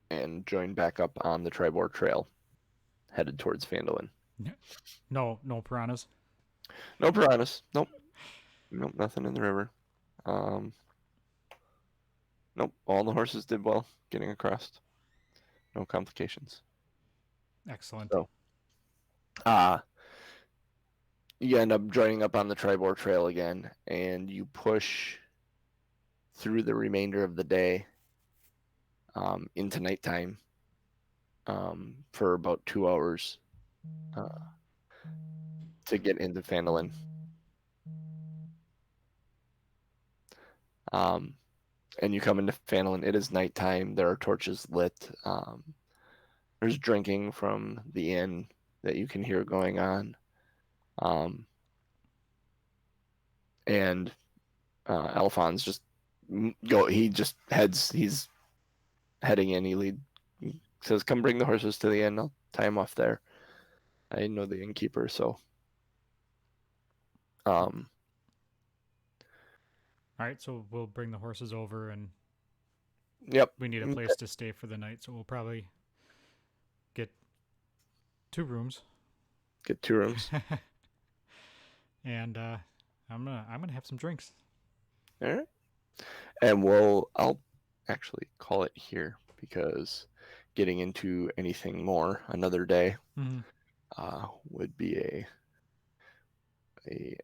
and join back up on the Tribord Trail, headed towards Phandalin. No, no piranhas. No piranhas. Nope. Nope. Nothing in the river. Um, nope. All the horses did well getting across. No complications. Excellent. So, uh, you end up joining up on the Tribord Trail again, and you push through the remainder of the day, into nighttime, for about 2 hours, uh, to get into Phandalin. Um, and you come into Phandalin. It is nighttime. There are torches lit. There's drinking from the inn that you can hear going on. Um, and Alphonse just he just heads. He's heading in. He says, "Come bring the horses to the inn. I'll tie them off there." I know the innkeeper, so um, All right, so we'll bring the horses over, and yep. we need a place to stay for the night, so we'll probably get 2 rooms. Get 2 rooms. And I'm gonna have some drinks. All right. And I'll actually call it here because getting into anything more another day Mm-hmm. would be a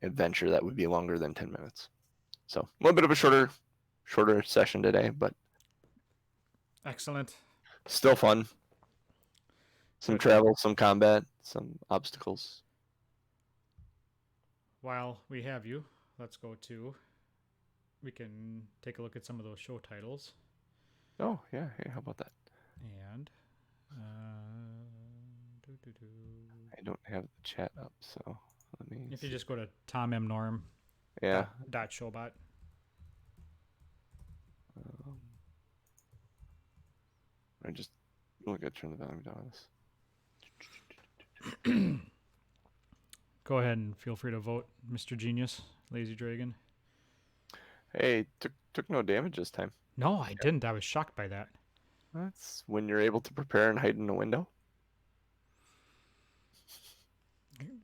adventure that would be longer than 10 minutes. So a little bit of a shorter session today, but Excellent. still fun. Some But travel, some combat, some obstacles. while we have you, let's go to. We can take a look at some of those show titles. Oh yeah, hey, how about that? And I don't have the chat up, so let me. If you see. just go to Tom M Norm Yeah. dot Showbot. Um, I just look at turn the volume down on this. Go ahead and feel free to vote, Mr. Genius, Lazy Dragon. Hey, took no damage this time. No, I didn't. I was shocked by that. That's when you're able to prepare and hide in a window.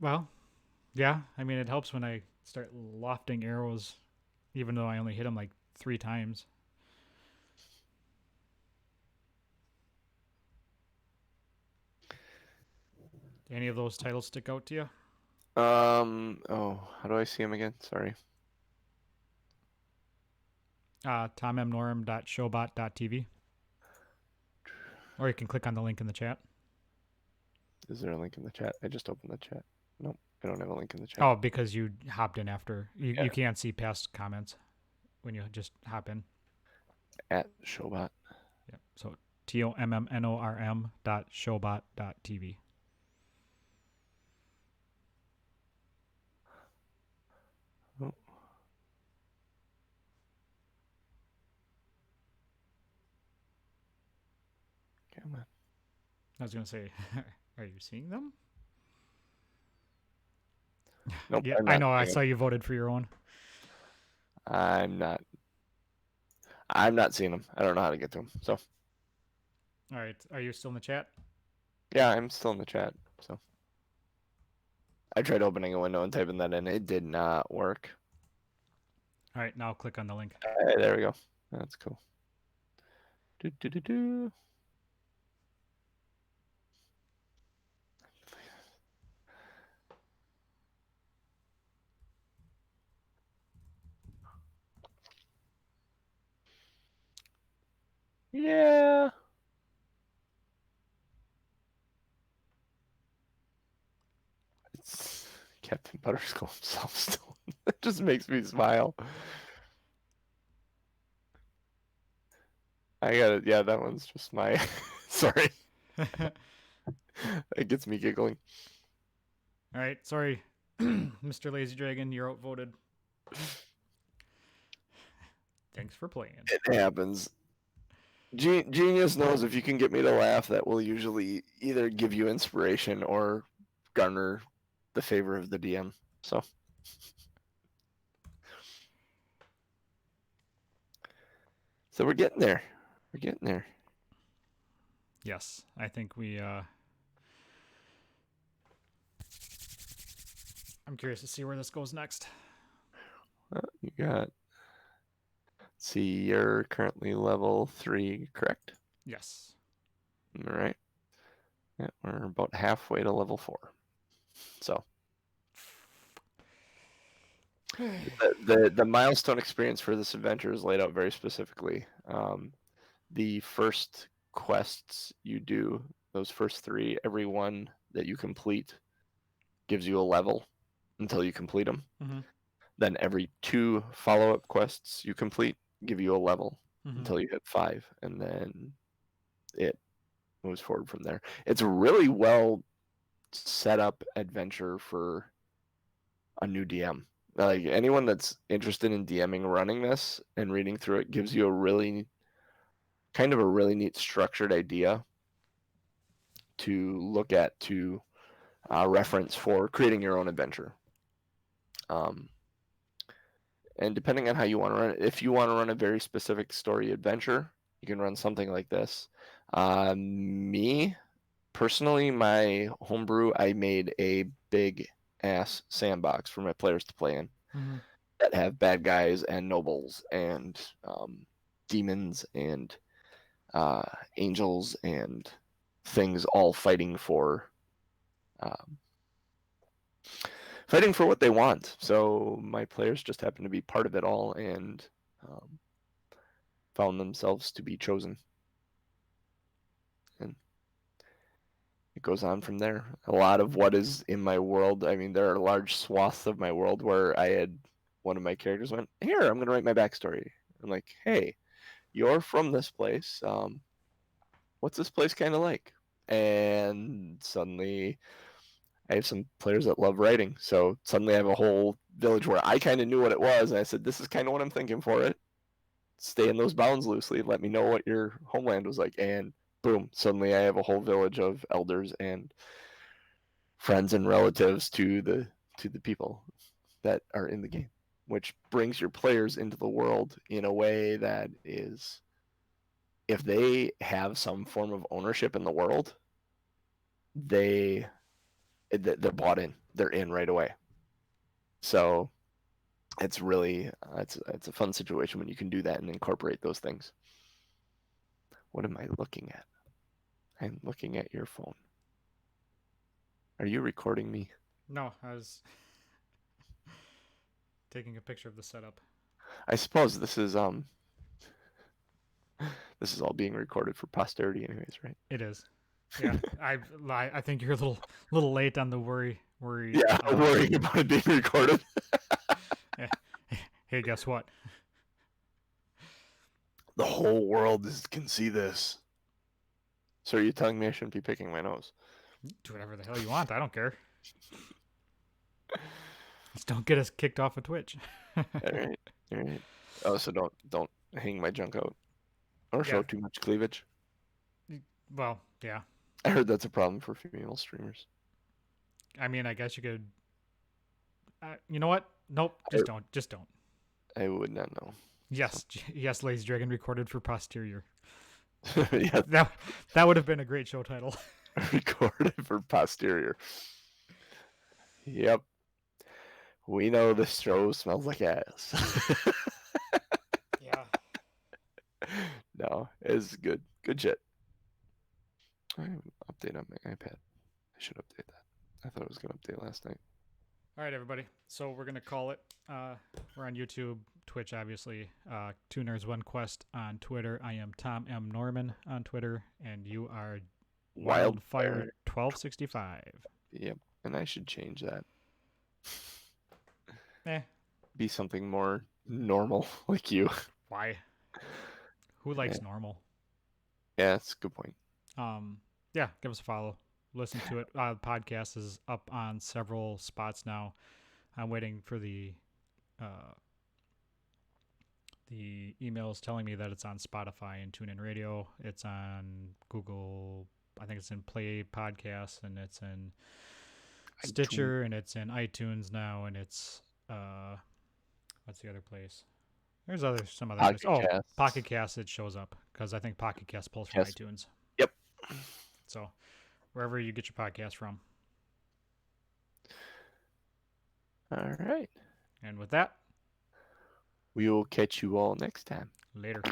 Well, yeah. I mean, it helps when I start lofting arrows, even though I only hit them like 3 times. Do any of those titles stick out to you? Oh, how do I see him again? Sorry. TomMNorm.showbot.tv. Or you can click on the link in the chat. Is there a link in the chat? I just opened the chat. Nope, I don't have a link in the chat. Oh, because you hopped in after. You, Yeah. you can't see past comments when you just hop in. At Showbot. Yep. So TOMMNORM.showbot.tv. Oh. Come on. I was going to say, are you seeing them? Nope, Yeah, I'm I not know. I seeing saw you voted for your own. them. I'm not seeing them. I don't know how to get to them. So All right. Are you still in the chat? yeah, I'm still in the chat. So I tried opening a window and typing that in. It did not work. All right. Now click on the link. Hey, there we go. That's cool. Do do do do. Yeah. It's Captain Butterskull himself still. It just makes me smile. I got it. Yeah, that one's just my. Sorry. It gets me giggling. All right. Sorry, Mr. Lazy Dragon. You're outvoted. Thanks for playing. It happens. Genius knows if you can get me to laugh, that will usually either give you inspiration or garner the favor of the DM. So we're getting there. We're getting there. Yes, I think we. I'm curious to see where this goes next. You got. See, you're currently level 3, correct? Yes. All right. Yeah, we're about halfway to level 4. So the milestone experience for this adventure is laid out very specifically. The first quests you do, those first 3, every one that you complete gives you a level until you complete them. Mm-hmm. Then every 2 follow-up quests you complete give you a level until you hit 5, and then it moves forward from there. It's a really well set up adventure for a new DM. Like anyone that's interested in DMing running this and reading through it gives you a really neat structured idea to look at to reference for creating your own adventure. And depending on how you want to run it, if you want to run a very specific story adventure, you can run something like this. Me, personally, my homebrew, I made a big ass sandbox for my players to play in that have bad guys and nobles and demons and angels and things all fighting for what they want. So my players just happen to be part of it all and found themselves to be chosen. And it goes on from there. A lot of what is in my world, I mean, there are large swaths of my world where I had one of my characters went, here, I'm going to write my backstory. I'm like, hey, you're from this place. What's this place kind of like? And suddenly I have some players that love writing, so suddenly I have a whole village where I kind of knew what it was, and I said, "This is kind of what I'm thinking for it. Stay in those bounds loosely. Let me know what your homeland was like." And boom, suddenly I have a whole village of elders and friends and relatives to the people that are in the game, which brings your players into the world in a way that is, if they have some form of ownership in the world, they they're bought in. They're in right away. So it's really it's a fun situation when you can do that and incorporate those things. What am I looking at? I'm looking at your phone. Are you recording me? No, I was taking a picture of the setup. I suppose this is all being recorded for posterity anyways, right? It is. Yeah, I think you're a little late on the worry. Yeah, I'm worrying about it being recorded. Hey, guess what? The whole world can see this. So are you telling me I shouldn't be picking my nose? Do whatever the hell you want. I don't care. Just don't get us kicked off of Twitch. All right, all right. Oh, so don't hang my junk out or show Yeah. too much cleavage. Well, yeah. I heard that's a problem for female streamers. I mean, I guess you could. You know what? Nope. Just don't. Just don't. I would not know. Yes, yes, Lazy Dragon recorded for posterior. Yeah, That would have been a great show title. recorded for posterior. Yep. We know this show smells like ass. Yeah. No, it's good. Good shit. I have an update on my iPad. I should update that. I thought it was going to update last night. All right, everybody. So we're gonna call it. We're on YouTube, Twitch, obviously. Two Nerds One Quest on Twitter. I am Tom M Norman on Twitter, and you are Wildfire 1265. Yep, and I should change that. Eh. Be something more normal, like you. Why? Who likes normal? Yeah, that's a good point. Yeah, give us a follow. Listen to it. The podcast is up on several spots now. I'm waiting for the emails telling me that it's on Spotify and TuneIn Radio. It's on Google. I think it's in Play Podcasts, and it's in Stitcher, and it's in iTunes now, and it's what's the other place? There's some other Pocket places. Oh, Casts. Pocket Cast. It shows up because I think Pocket Cast pulls from iTunes. Yep. So wherever you get your podcast from. All right. And with that, we will catch you all next time. later.